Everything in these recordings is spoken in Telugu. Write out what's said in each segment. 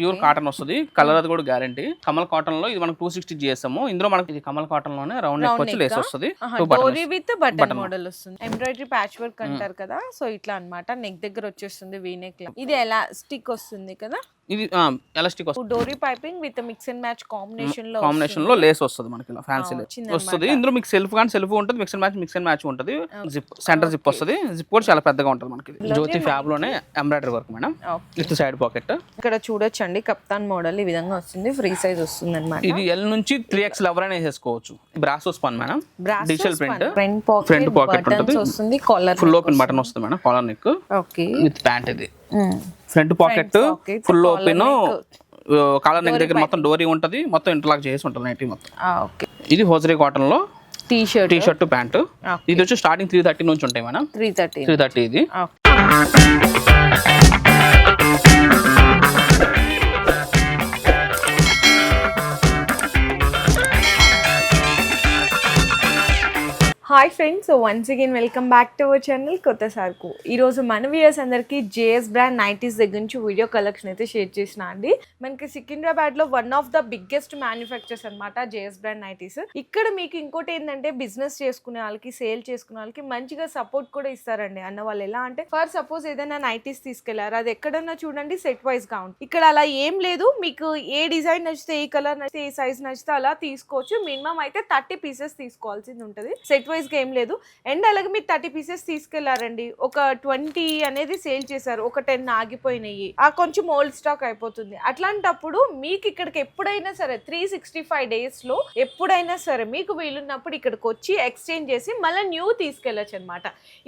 ప్యూర్ కాటన్ వస్తుంది. కలర్ అది కూడా గ్యారంటీ. కమల్ కాటన్ లో ఇది మనకు 260 GSM. ఇందులో మనకి ఇది కమల్ కాటన్ లోనే రౌండ్ నెక్ వచ్చి లేస్ వస్తుంది. డోరీ విత్ బటన్ మోడల్ వస్తుంది. ఎంబ్రాయిడరీ ప్యాచ్ వర్క్ అంటారు కదా, సో ఇట్లా అన్నమాట. నెక్ దగ్గర వచ్చేస్తుంది వీ నెక్ లా. ఇది ఎలాస్టిక్ వస్తుంది కదా, ఇది ఎలాస్టిక్ వస్తుంది. డోరీ piping with mix and match combination లో లేస్ వస్తుంది మనకి, ఇలా ఫ్యాన్సీ లేస్ వస్తుంది. ఇందులో మీకు సెల్ఫ్ కానీ సెల్ఫ్ ఉంటుంది, మిక్స్ అండ్ మ్యాచ్ ఉంటుంది. జిప్ సెంటర్ జిప్ వస్తుంది. జిప్ కూడా చాలా పెద్దగా ఉంటుంది మనకి. జ్యోతి ఫ్యాబ్ లోనే embroidery work madam. With side pocket. ఇక్కడ చూడొచ్చండి, కప్తాన్ మోడల్ ఈ విధంగా వస్తుంది. ఫ్రీ సైజ్ వస్తుంది అన్నమాట. ఇది L నుంచి 3XL ఎవరైనా వేసేసుకోవచ్చు. Brasso spun madam, digital print. Front pocket ఉంటుంది, కాలర్ ఫుల్ ఓపెన్ బటన్ వస్తుంది madam. Collar neck with pant. ఇది front pocket full open. Collar neck దగ్గర మొత్తం డోరీ ఉంటది, మొత్తం ఇంటర్లాక్ చేసి ఉంటుంది నైటీ మొత్తం. ఇది హోజరీ కాటన్ లో టీ షర్ట్ ప్యాంట్. ఇది వచ్చి స్టార్టింగ్ 330 నుంచి ఉంటాయి మేడం. 330 ఇది. Hi friends, so once again welcome back to our channel కొత్త సార్కు. ఈరోజు మన వ్యూయర్స్ అందరికీ జేఎస్ బ్రాండ్ నైటీస్ దగ్గర నుంచి వీడియో కలెక్షన్ అయితే షేర్ చేసిన అండి. మనకి సికింద్రాబాద్లో one of the biggest manufactures అనమాట జేఎస్ బ్రాండ్ నైటీస్. ఇక్కడ మీకు ఇంకోటి ఏంటంటే, బిజినెస్ చేసుకునే వాళ్ళకి, సేల్ చేసుకునే వాళ్ళకి మంచిగా సపోర్ట్ కూడా ఇస్తారండి అన్న వాళ్ళు. ఎలా అంటే, ఫర్ సపోజ్ ఏదైనా నైటీస్ తీసుకెళ్లారు, అది ఎక్కడన్నా చూడండి సెట్ వైజ్ గా ఉంటుంది. ఇక్కడ అలా ఏం లేదు, మీకు ఏ డిజైన్ నచ్చితే, ఏ కలర్ నచ్చితే, ఏ సైజ్ నచ్చితే అలా తీసుకోవచ్చు. మినిమం అయితే 30 పీసెస్ తీసుకోవాల్సింది ఉంటుంది, సెట్ వైజ్ ఏం లేదు. అండ్ అలాగే మీరు 30 పీసెస్ తీసుకెళ్లారండి, ఒక 20 అనేది సేల్ చేశారు, ఒక 10 ఆగిపోయినాయి, ఆ కొంచెం ఓల్డ్ స్టాక్ అయిపోతుంది. అట్లాంటప్పుడు మీకు ఇక్కడికి ఎప్పుడైనా సరే 365 days లో ఎప్పుడైనా సరే మీకు వీలున్నప్పుడు ఇక్కడికి వచ్చి ఎక్స్చేంజ్ చేసి మళ్ళీ న్యూ తీసుకెళ్ళచ్చు అనమాట.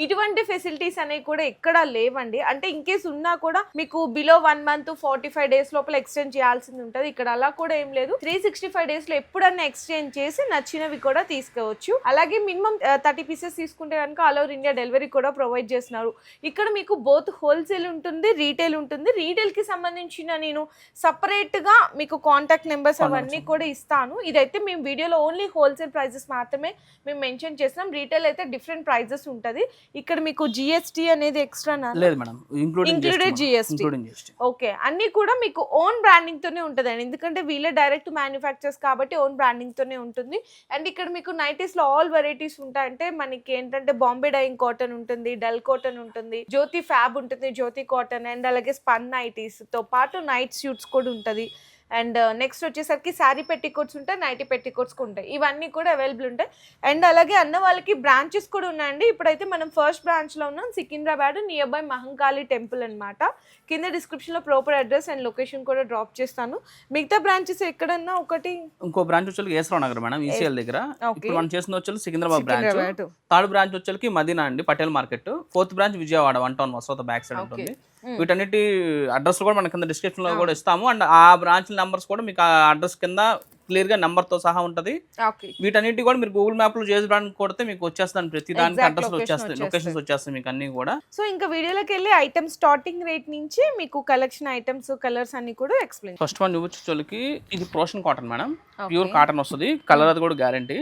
ఇటువంటి ఫెసిలిటీస్ అనేవి కూడా ఎక్కడా లేవండి. అంటే ఇన్ కేస్ ఉన్నా కూడా మీకు బిలో 1 month 45 days లోపల ఎక్స్చేంజ్ చేయాల్సింది ఉంటుంది. ఇక్కడ అలా కూడా ఏం లేదు. 365 days లో ఎప్పుడన్నా ఎక్స్చేంజ్ చేసి నచ్చినవి కూడా తీసుకోవచ్చు. అలాగే మినిమం 30 పీసెస్ తీసుకుంటే కనుక ఆల్ ఓవర్ ఇండియా డెలివరీ కూడా ప్రొవైడ్ చేస్తున్నారు. ఇక్కడ మీకు బోత్ హోల్సేల్ ఉంటుంది, రీటైల్ ఉంటుంది. రీటైల్ కి సంబంధించిన నేను సపరేట్ గా మీకు కాంటాక్ట్ నెంబర్స్ అవన్నీ కూడా ఇస్తాను. ఇదైతే మేము వీడియోలో ఓన్లీ హోల్సేల్ ప్రైజెస్ మాత్రమే మేము మెన్షన్ చేస్తున్నాం. రీటైల్ అయితే డిఫరెంట్ ప్రైజెస్ ఉంటుంది. ఇక్కడ మీకు GST అనేది ఎక్స్ట్రా లేదు మేడం, ఇంక్లూడెడ్ GST. ఓకే, అన్ని కూడా మీకు ఓన్ బ్రాండింగ్ తోనే ఉంటుందండి. ఎందుకంటే వీళ్ళే డైరెక్ట్ మ్యానుఫ్యాక్చర్స్ కాబట్టి ఓన్ బ్రాండింగ్ తోనే ఉంటుంది. అండ్ ఇక్కడ మీకు నైటీస్ లో ఆల్ వెరైటీస్ ఉంటాయి. అంటే మనకి ఏంటంటే బాంబే డైయింగ్ కాటన్ ఉంటుంది, డల్ కాటన్ ఉంటుంది, జ్యోతి ఫ్యాబ్ ఉంటుంది, జ్యోతి కాటన్. అండ్ అలాగే స్పన్ నైటీస్ తో పాటు నైట్ సూట్స్ కూడా ఉంటుంది. అండ్ నెక్స్ట్ వచ్చేసరికి శారీ పెట్టికోట్స్ ఉంటాయి, నైటీ పెట్టికోట్స్ ఉంటాయి. ఇవన్నీ కూడా అవైలబుల్ ఉంటాయి. అండ్ అలాగే అన్న వాళ్ళకి బ్రాంచెస్ కూడా ఉన్నాయండి. ఇప్పుడైతే మనం ఫస్ట్ బ్రాంచ్లో ఉన్నాం, Secunderabad near by Mahankali temple అనమాట. కింద డిస్క్రిప్షన్లో ప్రాపర్ అడ్రస్ అండ్ లొకేషన్ కూడా డ్రాప్ చేస్తాను. మిగతా బ్రాంచెస్ ఎక్కడన్నా ఇంకో బ్రాంచ్ వచ్చి ఏసరావు నగర్ మేడం, ఈసీఎల్ దగ్గర. ఇప్పుడు మనం చేసిన వచ్చి సికింద్రాబాద్ బ్రాంచ్. థర్డ్ బ్రాంచ్ వచ్చి మదీనా అండి, Patel market. Fourth branch Vijayawada 1 town వసోత బ్యాక్ సైడ్ ఉంటుంది. వీటన్నిటి అడ్రస్ కూడా మన కింద డిస్క్రిప్షన్ లో కూడా ఇస్తాము. అండ్ ఆ బ్రాంచ్ నెంబర్స్ కూడా మీకు ఆ అడ్రస్ కింద క్లియర్ గా నెంబర్ తో సహా ఉంటది. వీటన్నిటి కూడా మీరు గూగుల్ మ్యాప్ లో జేఎస్ బ్రాండ్ కొడితే మీకు వచ్చేస్తాను, ప్రతి దానికి అడ్రస్ వచ్చేస్తాయి, లొకేషన్స్ వచ్చేస్తాయి మీకు అన్ని కూడా. సో ఇంకా వీడియోలోకి వెళ్ళి ఐటమ్ స్టార్టింగ్ రేట్ నుంచి మీకు కలెక్షన్ ఐటమ్స్, కలర్స్ అన్ని కూడా ఎక్స్ప్లెయిన్. ఫస్ట్ వన్ చూపించోళ్ళకి ఇది ప్రోషన్ కాటన్ మేడం, ప్యూర్ కాటన్ వస్తుంది. కలర్ అది కూడా గ్యారంటీ.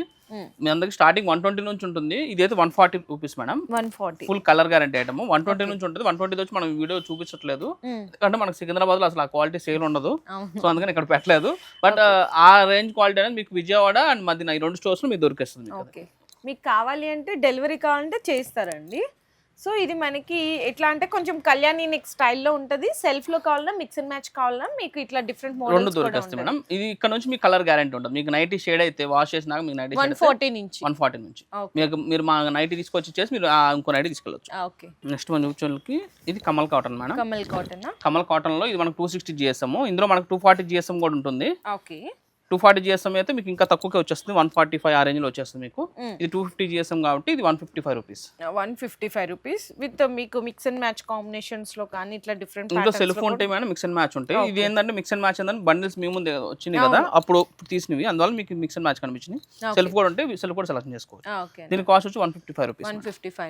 మీ అందరికి స్టార్టింగ్ 120 నుంచి ఉంటుంది. ఇదైతే 140 rupees madam. 140 full colour guarantee item. 120 నుంచి ఉంటుంది. 120 వచ్చి మనం వీడియో చూపించట్లేదు, ఎందుకంటే మనకి సికింద్రాబాద్ లో అసలు ఆ క్వాలిటీ సేల్ ఉండదు. సో అందుకని ఇక్కడ పెట్టలేదు. బట్ ఆ రేంజ్ క్వాలిటీ అనేది మీకు విజయవాడ అండ్ మదీనా ఈ 2 స్టోర్స్ లో మీకు దొరికేస్తుంది. మీకు కావాలి అంటే, డెలివరీ కావాలంటే చేస్తారండి. సో ఇది మనకి ఎట్లా అంటే కొంచెం కళ్యాణి నెక్ స్టైల్లో ఉంటుంది. సెల్ఫ్ లో కావాలన్నా, మిక్స్ అండ్ మ్యాచ్ కావాలన్నా మీకు ఇట్లా డిఫరెంట్ మోడల్స్ దొరికేస్తాయి మేడం. ఇది ఇక్కడ నుంచి మీకు కలర్ గ్యారంటీ ఉంటుంది. మీకు నైటీ షేడ్ అయితే వాష్ చేసినాక మీకు నైటీ 140 నుంచి మీరు మా నైటీ తీసుకొచ్చి ఇచ్చేసి మీరు ఇంకో నైటీ తీసుకెళ్ళచ్చు. నెక్స్ట్ మన చూపించడానికి ఇది Kamal cotton madam. Kamal cotton లో ఇది మనకు 260 GSM. ఇందులో మనకు 240 GSM కూడా ఉంటుంది. 240 GSM అయితే మీకు ఇంకా తక్కువకే వచ్చేస్తుంది, 145 ఆ రేంజ్ లో వచ్చేస్తుంది మీకు. ఇది 250 GSM కాబట్టి ఇది 155 రూపీస్. 155 రూపీస్ విత్ మీకు మిక్స్ అండ్ మ్యాచ్ కాంబినేషన్స్ లో కానీ ఇట్లా డిఫరెంట్ ఇందులో సెల్ఫ్ ఉంటాయి మేడం, మిక్స్ అండ్ మ్యాచ్ ఉంటాయి. ఇది ఏంటంటే మిక్స్ అండ్ మ్యాచ్ ఏంటంటే బండిల్స్ మీ ముందు వచ్చినాయి కదా, అప్పుడు తీసినవి, అందువల్ల మీకు మిక్స్ అండ్ మ్యాచ్ కనిపించింది. సెల్ఫ్ కూడా ఉంటే సెల్ఫ్ కూడా సెలెక్షన్ చేసుకోవచ్చు. దీని కాస్ట్ వచ్చి 155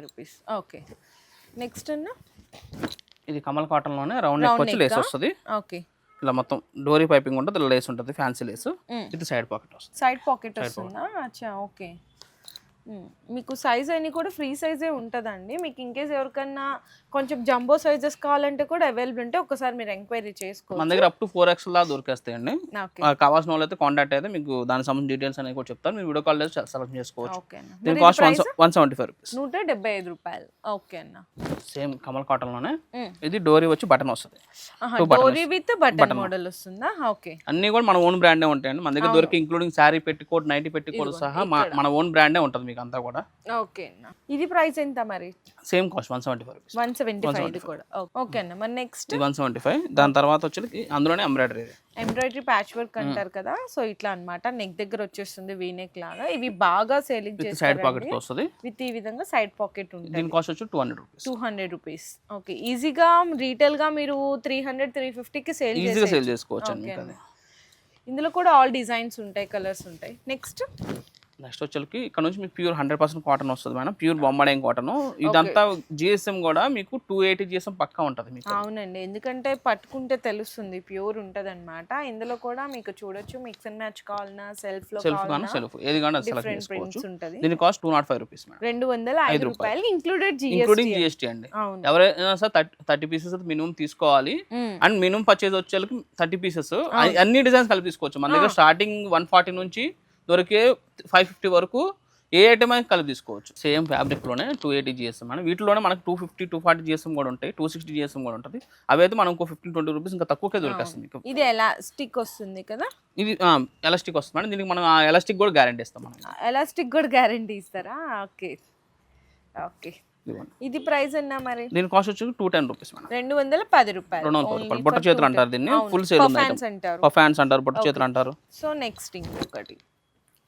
రూపీస్. ఓకే, నెక్స్ట్ అన్న ఇది కమల్ కాటన్ లోనే రౌండ్ నెక్ వచ్చి లేస్ వస్తుంది. ఇలా మొత్తం డోరీ పైపింగ్ ఉంటుంది, ఇలా లేస్ ఉంటుంది, ఫ్యాన్సీ లేస్. ఇది సైడ్ పాకెట్ వస్తుంది. సైడ్ పాకెట్ వస్తుందా? అచ్చా, ఓకే. మీకు సైజ్ అన్ని కూడా ఫ్రీ సైజే ఉంటుందండి. మీకు ఇన్కేస్ ఎవరికన్నా కొంచెం జంబో సైజెస్ కావాలంటే కూడా అవైలబుల్ ఉంటే ఒకసారి మీరు ఎంక్వైరీ చేసుకోవచ్చు. మన దగ్గర అప్ టు 4XL దాకా దొరికేస్తాయండి. ఓకే. కావాల్సిన వాళ్ళు అయితే కాంటాక్ట్ అయితే మీకు దానికి సంబంధించిన డీటెయిల్స్ అనేవి కూడా చెప్తాను. మీరు వీడియో కాల్ సెలెక్ట్ చేసుకోవచ్చు. ఓకే అన్న. దీని కాస్ట్ 175 రూపీస్. 175 రూపాయలు. ఓకే అన్న. సేమ్ కమల్ కాటన్ లోనే ఇది డోరీ వచ్చి బటన్ వస్తుంది. డోరీ విత్ బటన్ మోడల్ వస్తుందా? ఓకే. అన్ని కూడా మన ఓన్ బ్రాండే ఉంటాయండి. మన దగ్గర దొరికి including sari petticoat, nightie petticoat సహా మన ఓన్ బ్రాండే ఉంటుంది మీకు అంతా కూడా. ఓకే అన్న. ఇది ప్రైస్ ఎంత మరి? Same cost 175 rupees. 175 ఇది కూడా. ఓకే అన్న. మరి నెక్స్ట్ 175. దాని తర్వాత వచ్చి అందులోనే ఎంబ్రాయిడరీ ప్యాచ్ వర్క్ అంటారు కదా, సో ఇట్లా అన్నమాట. నెక్ దగ్గర వచ్చేస్తుంది వీ నెక్ లాగా. ఇవి బాగా సేలింగ్ చేస్తారు. సైడ్ పాకెట్ తో వస్తుంది విత్ ఈ విధంగా సైడ్ పాకెట్ ఉంటుంది. దీని కాస్ట్ వచ్చి 200 రూపీస్. 200 రూపీస్. ఓకే. ఈజీగా రీటైల్ గా మీరు 300 350 కి సేల్ చేసుకోవచ్చు అండి. ఇందులో కూడా ఆల్ డిజైన్స్ ఉంటాయి, కలర్స్ ఉంటాయి. నెక్స్ట్ వచ్చేకి ఇక్కడ నుంచి మీకు ప్యూర్ 100% కాటన్ వస్తుంది మేడం. ప్యూర్ బొమ్మడేం కాటన్. ఇదంతా జిఎస్ఎం కూడా మీకు 280 జిఎస్ఎం పక్కా ఉంటుంది మీకు. అవునండి, ఎందుకంటే పట్టుకుంటే తెలుస్తుంది ప్యూర్ ఉంటుంది అనమాట. ఇందులో కూడా మీకు చూడొచ్చు మిక్స్ అండ్ మ్యాచ్ కావాలన్నా సెల్ఫ్ ఏది కానీ సెలెక్ట్ చేసుకోవచ్చు. దీని కాస్ట్ 205 రూపీస్ మేడం. 205 రూపాయలు ఇంక్లూడింగ్ జిఎస్టీ అండి. ఎవరైనా సార్ 30 పీసెస్ మినిమం తీసుకోవాలి. అండ్ మినిమం పర్చేజ్ వచ్చేకి 30 పీసెస్ అన్ని డిజైన్స్ కలిపి తీసుకోవచ్చు. మన దగ్గర స్టార్టింగ్ 140 నుంచి దొరికే 550 వరకు ఏ ఐటమ్ అయినా కలిపి తీసుకోవచ్చు. సేమ్ ఫ్యాబ్రిక్ లోనే 280 జిఎస్ఎం అని. వీటిలోనే మనకు 250 240 జిఎస్ఎం కూడా ఉంటాయి, 260 జిఎస్ఎం కూడా ఉంటుంది. అవి అయితే మనం 15-20 రూపీస్ ఇంకా తక్కువకే దొరికేస్తుంది. ఇది ఎలాస్టిక్ వస్తుంది కదా, ఇది ఎలాస్టిక్ వస్తుంది మేడం. దీనికి మనం ఎలాస్టిక్ కూడా గ్యారంటీ ఇస్తాం. మనం ఎలాస్టిక్ కూడా గ్యారంటీ ఇస్తారా? Okay okay. ఇది ప్రైస్ అన్నా మరి? దీని కాస్ట్ వచ్చి 210 రూపీస్ మేడం. 210 రూపాయలు. 210 రూపాయలు. బొట్ట చేతులు అంటారు దీన్ని. ఫుల్ సేల్ ఉంది. ఫ్యాన్స్ అంటారు, బొట్ట చేతులు అంటారు. సో నెక్స్ట్ ఇంకొకటి,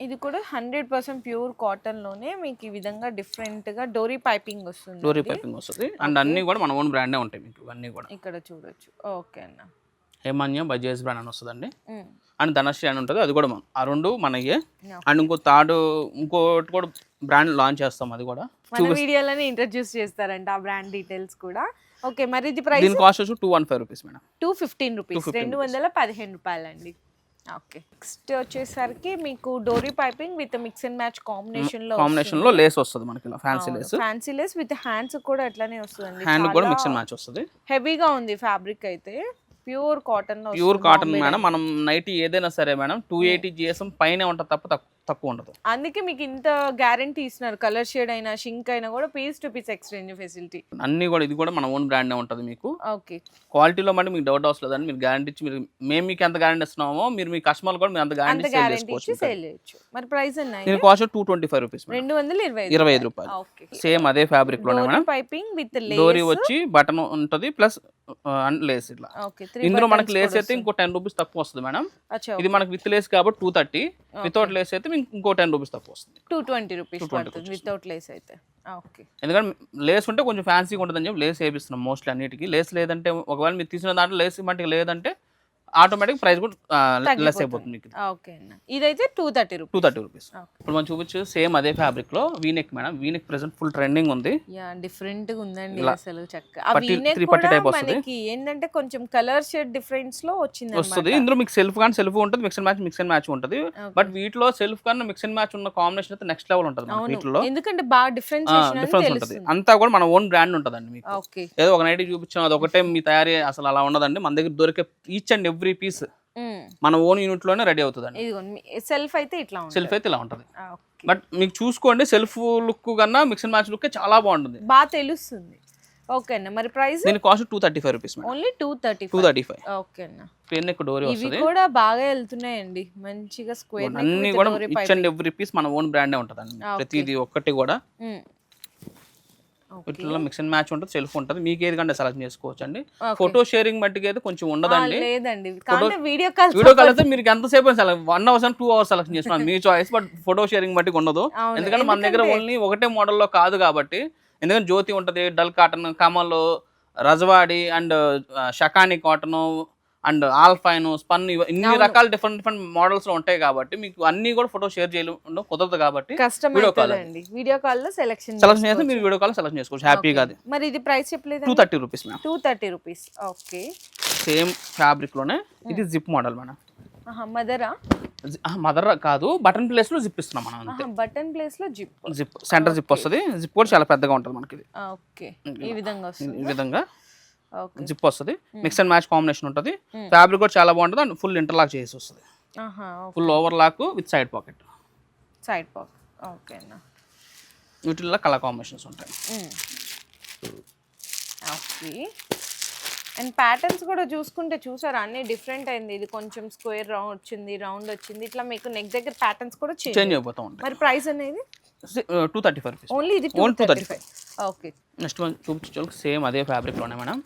ఇది కూడా 100% ప్యూర్ కాటన్ లోనే మీకు ఈ విధంగా డిఫరెంట్ గా డోరీ పైపింగ్ వస్తుంది. అండ్ అన్ని కూడా మన ఓన్ బ్రాండే ఉంటాయి మీకు అన్ని కూడా. ఇక్కడ చూడొచ్చు. ఓకే అన్న. హేమాన్య బజాజ్ బ్రాండ్ అని వస్తుందండి. అండ్ ధనశ్రీ అని ఉంటుంది, అది కూడా ఆ రెండు మనయే. అండ్ ఇంకోటి కూడా బ్రాండ్ లాంచ్ చేస్తాం, అది కూడా మన వీడియోలోనే ఇంట్రడ్యూస్ చేస్తారంట ఆ బ్రాండ్ డీటెయిల్స్ కూడా. ఓకే. మరి ఇది ప్రైస్? దీని కాస్ట్ వచ్చి 215 రూపీస్ మేడం. 215 రూపీస్. 215 రూపాయలు అండి. ఓకే. నెక్స్ట్ వచ్చేసరికి మీకు డోరీ piping with mix and match combination లో లేస్ వస్తుంది మనకి, ఫ్యాన్సీ లేస్ విత్ హ్యాండ్స్ కూడా అట్లానే వస్తుంది. హ్యాండ్ కూడా మిక్స్ అండ్ మ్యాచ్ వస్తుంది. హెవీగా ఉంది ఫ్యాబ్రిక్ అయితే. Pure cotton madam. మనం నైటీ ఏదైనా సరే మేడం 280 జిఎస్ఎం పైన ఉంటుంది తప్ప తక్కువ ఉండదు. అందుకే మీకు ఇంత గ్యారంటీ ఇస్తున్నారు. కలర్ షేడ్ అయినా షింక్ అయినా కూడా piece to piece exchange facility అన్ని కూడా. ఇది కూడా మన ఓన్ బ్రాండ్ ఉంటుంది మీకు. ఓకే. క్వాలిటీలో మళ్ళీ మీకు డౌట్ అవసరం లేదండి. మీరు గ్యారంటీ ఇచ్చి మేము మీకు ఎంత గ్యారంటీ ఇస్తున్నామో మీరు మీ కస్టమర్ కూడా మీరు అంత గ్యారంటీ సేల్ చేయొచ్చు. మరి ప్రైస్ అన్న? దీని కాస్ట్ 225 రూపీస్. 225 రూపాయలు. సేమ్ అదే ఫ్యాబ్రిక్ లోనే మేడం. పైపింగ్ విత్ డోరీ వచ్చి బటన్ ఉంటుంది ప్లస్ లేస్ ఇట్లా. ఇందులో మనకి లేస్ అయితే ఇంకో 10 రూపీస్ తక్కువ వస్తుంది మేడం. ఇది మనకి విత్ లేస్ కాబట్టి 230, వితౌట్ లేస్ అయితే ఇంకో 10 రూపీస్ తక్కువ వస్తుంది. 220 రూపీస్ పడుతుంది వితౌట్ లేస్ అయితే. ఓకే. ఎందుకంటే లేస్ ఉంటే కొంచెం ఫ్యాన్సీగా ఉంటుందని చెప్పి లేస్ వేపిస్తున్నాం మోస్ట్లీ అన్నిటికీ. లేస్ లేదంటే ఒకవేళ మీరు తీసుకున్న దాంట్లో లేస్ మట్టికి లేదంటే ఆటోమేటిక్ ప్రైస్ కూడా లెస్ అయిపోతుంది మీకు. ఓకే అన్న. ఇదైతే 230 రూపీస్. ఇప్పుడు మనం చూపించు సేమ్ అదే ఫ్యాబ్రిక్ లో V-neck madam. V-neck present full trending ఉంది. డిఫరెంట్ గా ఉందండి అసలు. చక్కగా మనకి ఏంటంటే కొంచెం కలర్ షేడ్ డిఫరెన్స్ లో వస్తుంది. ఇందులో మీకు సెల్ఫ్ కానీ సెల్ఫ్ ఉంటుంది, మిక్స్ అండ్ మ్యాచ్ ఉంటుంది. బట్ వీటిలో సెల్ఫ్ కానీ మిక్స్ అండ్ మ్యాచ్ ఉన్న కాంబినేషన్ అయితే నెక్స్ట్ లెవెల్ ఉంటుంది వీటిలో. ఎందుకంటే బాగా డిఫరెన్స్ ఉంటుంది. అంతా కూడా మన ఓన్ బ్రాండ్ ఉంటుందండి మీకు. ఏదో ఒక నైట్ చూపించాం అది ఒకటే మీ తయారీ అసలు అలా ఉండదండి. మన దగ్గర దొరికే ఈచ్ అండ్ ఎవ్రీ పీస్ మన ఓన్ యూనిట్ లోనే రెడీ అవుతుంది. సెల్ఫ్ అయితే ఇట్లా ఉంటుంది. బట్ మీకు చూసుకోండి సెల్ఫ్ లుక్ కన్నా మిక్స్ అండ్ మ్యాచ్ లుక్ చాలా బాగుంటుంది, బాగా తెలుస్తుంది. ఓకే అన్న. మరి ప్రైస్? దీని కాస్ట్ 235 రూపీస్. ఓన్లీ 235. ఓకే అన్న. పెన్ నెక్ డోరీ వస్తుంది. ఇవి కూడా బాగా వెళ్తున్నాయండి మంచిగా. స్క్వేర్ నెక్ అన్ని కూడా ఈచ్ అండ్ ఎవ్రీ పీస్ మన ఓన్ బ్రాండే ఉంటుందండి. ప్రతిది ఒక్కటి కూడా వీటిలో మిక్స్ అండ్ మ్యాచ్ ఉంటుంది, సెల్ఫ్ ఉంటుంది. మీకు ఏది కంటే సెలెక్ట్ చేసుకోవచ్చు అండి. ఫోటో షేరింగ్ మట్టికి అయితే కొంచెం ఉండదండి. వీడియో కాల్ అయితే మీరు ఎంతసేపు 1 hour 2 hours సెలెక్షన్ చేసుకున్నాను మీ చాయిస్. బట్ ఫోటో షేరింగ్ మట్టికి ఉండదు. ఎందుకంటే మన దగ్గర ఓన్లీ ఒకటే మోడల్లో కాదు కాబట్టి. ఎందుకంటే జ్యోతి ఉంటుంది, dull cotton, Kamal, Rajwadi and షకాని కాటన్ అండ్ ఆల్ఫైన్, స్పన్, ఇన్ని రకాల డిఫరెంట్ మోడల్స్ లో ఉంటాయి కాబట్టి మీకు అన్ని కూడా ఫోటో షేర్ చేయడం కుదరదు కాబట్టి వీడియో కాల్ లో సెలెక్షన్ చేస్తే మీరు వీడియో కాల్ సెలెక్ట్ చేసుకోవచ్చు హ్యాపీగా. మరి ఇది ప్రైస్ చెప్పలేదు? 230 rupees. 230 rupees. Okay. Same fabric లోనే ఇది జిప్ మోడల్ మేడం. మదరా మదర్ కాదు, బటన్ ప్లేస్ లో జిప్ ఇస్తున్నాం మనం అంతే. బటన్ ప్లేస్ లో జిప్ సెంటర్ జిప్ వస్తుంది. జిప్ కూడా చాలా పెద్దగా ఉంటుంది మనకి ఇది. ఓకే, ఈ విధంగా వస్తుంది. ఈ విధంగా జిప్ వస్తుంది. మిక్స్ అండ్ మ్యాచ్ కాంబినేషన్ ఉంటుంది. ఫ్యాబ్రిక్ కూడా చాలా బాగుంటుంది అండ్ ఫుల్ ఇంటర్లాక్ చేసి వస్తుంది. Full over lock with side pocket. Side pocket ఓకేనా. వీటిల్లో కలర్ కాంబినేషన్స్ ఉంటాయి. ఓకే, అండ్ ప్యాటర్న్స్ కూడా చూసుకుంటే చూసారా అన్ని డిఫరెంట్ అయింది. ఇది కొంచెం స్క్వేర్ రౌండ్ వచ్చింది, రౌండ్ వచ్చింది, ఇట్లా మీకు నెక్ దగ్గర ప్యాటర్న్స్ కూడా చేంజ్ అయిపోతూ ఉంటాయి. మరి ప్రైస్ అనేది 235 రూపీస్ ఓన్లీ. ఇది 235. ఓకే, నెక్స్ట్ వన్ చూపించు. సేమ్ అదే ఫ్యాబ్రిక్ లోనే మేడం.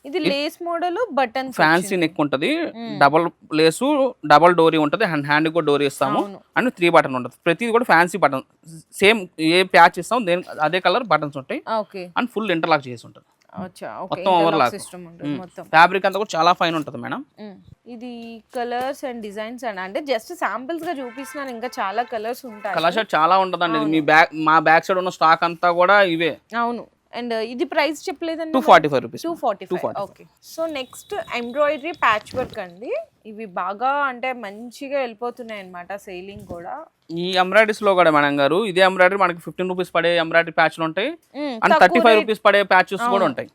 ఇది Lay's model, button fancy neck ఉంటుంది, డబల్ లేసు, డబల్ డోరీ ఉంటుంది, హ్యాండ్ కూడా డోరీ ఇస్తాము అండ్ 3 బటన్ ఉంటుంది. ప్రతిది కూడా ఫ్యాన్సీ బటన్, సేమ్ ఏ ప్యాచ్ ఇస్తాం దేని అదే కలర్ బటన్స్ ఉంటాయి అండ్ ఫుల్ ఇంటర్లాక్ చేసి ఉంటుంది. మొత్తం ఓవర్లాక్ ఫ్యాబ్రిక్ అంతా కూడా చాలా ఫైన్ ఉంటుంది మేడం. ఇది కలర్స్ అండ్ డిజైన్స్ అండ్ అంటే జస్ట్ శాంపిల్స్ గా చూపిస్తున్నాను, ఇంకా చాలా కలర్స్ ఉంటాయి. కలర్ షర్ట్ చాలా ఉంటుందండి. మీ మా బ్యాక్ సైడ్ ఉన్న స్టాక్ అంతా కూడా ఇవే. అవును, అండ్ ఇది ప్రైస్ చెప్పలేదండి. 245 rupees. 245. Okay, so next embroidery patch work అండి. ఇవి బాగా అంటే మంచిగా వెళ్ళిపోతున్నాయి అన్నమాట, సేలింగ్ కూడా. ఈ ఎంబ్రాయిడరీస్ లో కూడా మేడం గారు ఇదే ఎంబ్రాయిడరీ మనకి 15 రూపీస్ పడే ఎంబ్రాయిడరీ ప్యాచ్లు ఉంటాయి అండ్ 35 రూపీస్ పడే ప్యాచెస్ కూడా ఉంటాయి.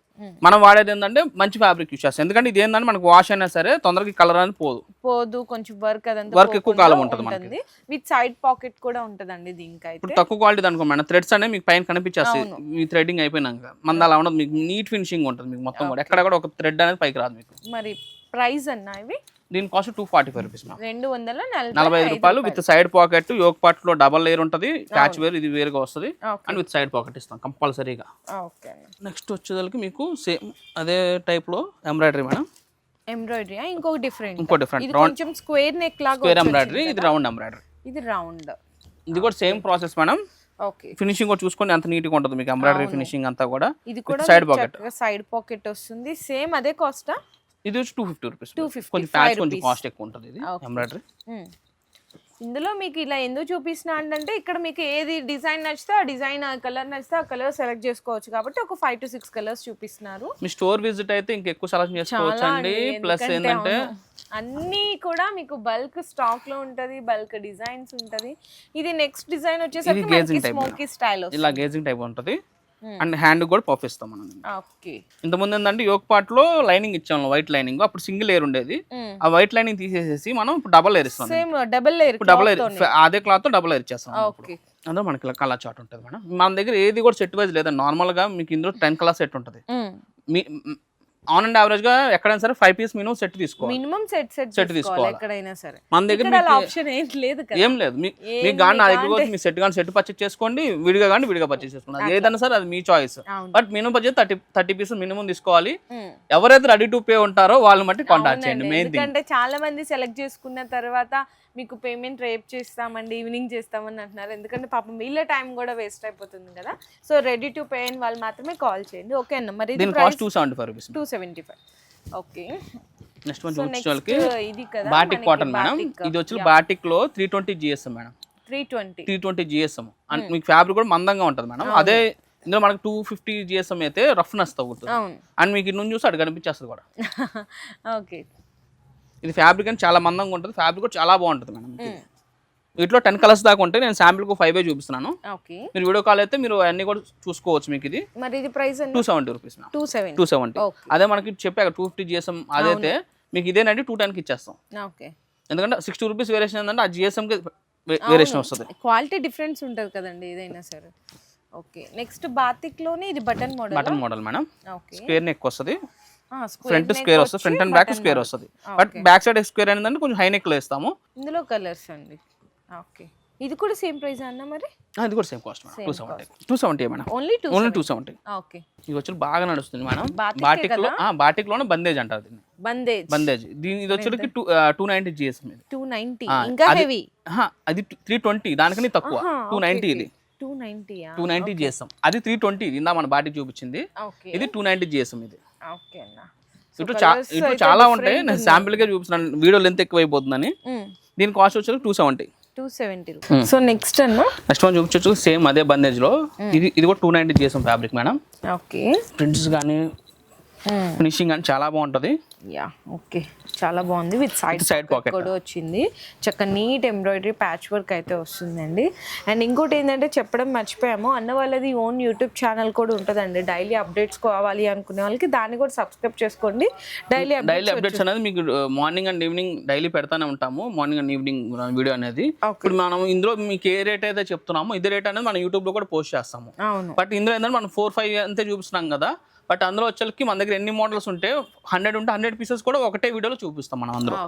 మనం వాడేది ఏంటంటే మంచి ఫ్యాబ్రిక్ యూస్ చేస్తాం. ఎందుకంటే ఇది ఏంటంటే మనకు వాష్ అయినా సరే తొందరగా కలర్ అనేది పోదు, కొంచెం వర్క్ ఎక్కువ కాలం ఉంటుంది. విత్ సైడ్ పాకెట్ కూడా ఉంటదండి దీనికి. ఇప్పుడు తక్కువ క్వాలిటీ అనుకో మేడం, థ్రెడ్స్ అనేవి మీకు పైన కనిపించేస్తాయి. మీ థ్రెడ్డింగ్ అయిపోయినాక మన అలా ఉండదు, మీకు నీట్ ఫినిషింగ్ ఉంటుంది. మీకు మొత్తం కూడా ఎక్కడ కూడా ఒక థ్రెడ్ అనేది పైకి రాదు మీకు. మరి ప్రైస్ అన్నా ఇవి? దీని కాస్ట్ 245 రూపీస్. 245 రూపాయలు with side pocket. Yoke part లో డబల్ లేయర్ ఉంటుంది, ప్యాచ్ వేర్ ఇది వేరుగా వస్తుంది అండ్ విత్ సైడ్ పాకెట్ ఇస్తాం కంపల్సరీగా. నెక్స్ట్ వచ్చేదానికి మీకు సేమ్ అదే టైప్ లో ఎంబ్రాయిడరీ మేడం. ఎంబ్రాయిడరీ ఇంకో డిఫరెంట్ కొంచెం స్క్వేర్ నెక్ లాగా స్క్వేర్ ఎంబ్రాయిడరీ. ఇది రౌండ్ ఎంబ్రాయిడరీ. ఇది రౌండ్. ఇది కూడా same process madam. Okay, finishing కూడా చూసుకోండి ఎంత నీట్ గా ఉంటుంది మీకు ఎంబ్రాయిడరీ ఫినిషింగ్ అంతా కూడా. ఇది కూడా సైడ్ పాకెట్ వస్తుంది. సేమ్ అదే కాస్టా? ఇది వచ్చి 250 రూపీస్. కొంచెం ప్యాచ్ కొంచెం కాస్ట్ ఎక్కువ ఉంటుంది ఇది ఎంబ్రాయిడరీ. ఇందులో మీకు ఇలా ఎందుకు చూపిస్తున్నా అంటే ఇక్కడ మీకు ఏది డిజైన్ నచ్చితే ఆ డిజైన్, కలర్ నచ్చితే ఆ కలర్ సెలెక్ట్ చేసుకోవచ్చు. కాబట్టి ఒక 5 to 6 కలర్స్ చూపిస్తున్నారు. మీ స్టోర్ విజిట్ అయితే ఇంకెక్కువ సెలెక్ట్ చేసుకోవచ్చు అండి. ప్లస్ ఏంటంటే అన్నీ కూడా మీకు బల్క్ స్టాక్ లో ఉంటది, బల్క్ డిజైన్స్ ఉంటది. ఇది నెక్స్ట్ డిజైన్ వచ్చేసరికి స్మోకీ స్టైల్, ఇలా గేజింగ్ టైప్ ఉంటుంది అండ్ హ్యాండ్ కూడా పఫ్ ఇస్తాం మనం. ఓకే, ఇంతకుముందు ఏంటంటే యోక్ పార్ట్ లో లైనింగ్ ఇచ్చాము, వైట్ లైనింగ్. అప్పుడు సింగిల్ లేయర్ ఉండేది, ఆ వైట్ లైనింగ్ తీసేసి మనం ఇప్పుడు డబల్ లేయర్ ఇస్తాం. డబల్ లేయర్ అదే క్లాత్ తో డబల్ లేయర్ ఇచ్చేస్తాం. అందులో మనకి కలర్ చార్ట్ ఉంటుంది మేడం. మన దగ్గర ఏది కూడా సెట్ వైజ్ లేదా, నార్మల్ గా మీకు ఇందులో 10 కలర్ సెట్ ఉంటుంది. ఆన్ అండ్ యావరేజ్ గా ఎక్కడైనా సరే 5 పీస్ మినిమం సెట్ తీసుకోవాలి. మినిమం సెట్ తీసుకోవాలి ఎక్కడైనా సరే. మన దగ్గర ఆప్షన్ ఏం లేదు. మీకు గాని నా దగ్గర వచ్చి మీ సెట్ గాని సెట్ పర్చేస్ చేసుకోండి, విడిగా కానీ విడిగా పర్చేస్ చేసుకోండి. ఏదైనా సరే అది మీ choice. But minimum budget 30 pieces minimum తీసుకోవాలి. ఎవరైతే రెడీ టు పే ఉంటారో వాళ్ళని బట్టి కాంటాక్ట్ చేయండి. మెయిన్ థింగ్ ఎందుకంటే చాలా మంది సెలెక్ట్ చేసుకున్న తర్వాత మీకు పేమెంట్ రేపు చేస్తామండి, ఈవినింగ్ చేస్తామని అంటున్నారు. ఎందుకంటే పాపం వీళ్ళ టైం కూడా వేస్ట్ అయిపోతుంది కదా. సో రెడీ టు పే అయిన వాళ్ళు మాత్రమే కాల్ చేయండి. ఓకే అన్న, మరి దీని cost 275 rupees. 275. Okay, next one చూపించడానికి బాటిక్ కాటన్ మేడం. ఇది వచ్చి బాటిక్ లో 320 GSM మేడం. 320 GSM అండ్ మీకు ఫ్యాబ్రిక్ కూడా మందంగా ఉంటుంది మేడం. అదే ఇందులో మనకు 250 GSM అయితే రఫ్నెస్ తగ్గుతుంది అండ్ మీకు ఇన్ని చూసి అటు కనిపించేస్తుంది కూడా. ఓకే, ఇది ఫ్యాబ్రిక్ అని చాలా మందంగా ఉంటుంది, ఫ్యాబ్రిక్ కూడా చాలా బాగుంటుంది మేడం. వీటిలో 10 కలర్స్ దాకా ఉంటాయి. నేను శాంపిల్ కు 5 చూపిస్తున్నాను. మీరు వీడియో కాల్ అయితే మీరు అన్ని కూడా చూసుకోవచ్చు. మీకు ఇది మరి ఇది ప్రైస్ 270 రూపీస్. 270. అదే మనకి చెప్పాక 250 GSM అదైతే మీకు ఇదేనండి 210 కి ఇచ్చేస్తాం. ఎందుకంటే 60 రూపీస్ వేరియేషన్ ఏంటంటే ఆ GSM కి వేరియేషన్ వస్తుంది. క్వాలిటీ డిఫరెన్స్ ఉంటుంది కదండి ఏదైనా సరే. ఓకే, నెక్స్ట్ బాతిక్ లోనే ఇది button model madam. Square neck వస్తుంది, ఫ్రంట్ స్క్వేర్ వస్తుంది, ఫ్రంట్ అండ్ బ్యాక్ స్క్వేర్ వస్తుంది. బట్ బ్యాక్ సైడ్ స్క్వేర్ అనేది కొంచెం హై నెక్ లో ఇస్తాము. ఇందులో కలర్స్ అండి. ఓకే, ఇది కూడా సేమ్ ప్రైస్ అన్న మరి? ఇది కూడా same cost madam. 270 madam. Only 270. Okay, ఇది వచ్చి బాగా నడుస్తుంది మేడం. బాటిక్ లోనే బందేజ్ అంటారు దీన్ని. బందేజ్. దీని ఇది వచ్చేకి 290 GSM. 290 ఇంకా హెవీ. అది 320 దానికని తక్కువ. 290 ఇది 290 GSM. అది 320 ఇందా మన బాటిక్ చూపించింది. ఇది 290 GSM. ఇది ఇటు చాలా ఉంటాయి. నేను శాంపిల్ గా చూపిస్తున్నాను, వీడియో లెంత్ ఎక్కువ అయిపోతుందని. దీని కాస్ట్ వచ్చి 270. సో నెక్స్ట్ వన్ చూపించవచ్చు సేమ్ అదే బందేజ్ లో. ఇది కూడా 290 GSM fabric madam. Okay, prints కానీ ఫినిషింగ్ కానీ చాలా బాగుంటది. యా ఓకే, చాలా బాగుంది. విత్ సైడ్ పాకెట్ కూడా వచ్చింది. చక్కగా నీట్ ఎంబ్రాయిడరీ ప్యాచ్ వర్క్ అయితే వస్తుందండి. అండ్ ఇంకోటి ఏంటంటే చెప్పడం మర్చిపోయాము, అన్న వాళ్ళది ఓన్ యూట్యూబ్ ఛానల్ కూడా ఉంటుందండి. డైలీ అప్డేట్స్ కావాలి అనుకునే వాళ్ళకి దాన్ని కూడా సబ్స్క్రైబ్ చేసుకోండి. డైలీ అప్డేట్స్ అనేది మీకు మార్నింగ్ అండ్ ఈవినింగ్ డైలీ పెడతానే ఉంటాము. మార్నింగ్ అండ్ ఈవినింగ్ వీడియో అనేది. ఇప్పుడు మనం ఇందులో మీకు ఏ రేట్ అయితే చెప్తున్నామో ఇదే రేట్ అనేది మనం యూట్యూబ్ లో కూడా పోస్ట్ చేస్తాము. బట్ ఇందులో ఏంటంటే మనం 4-5 అంతే చూపిస్తున్నాం కదా. బట్ అందులో వచ్చేకి మన దగ్గర ఎన్ని మోడల్స్ ఉంటే 100 ఉంటే 100 పీసెస్ కూడా ఒకటే వీడియోలో చూపిస్తాం మనం అందులో.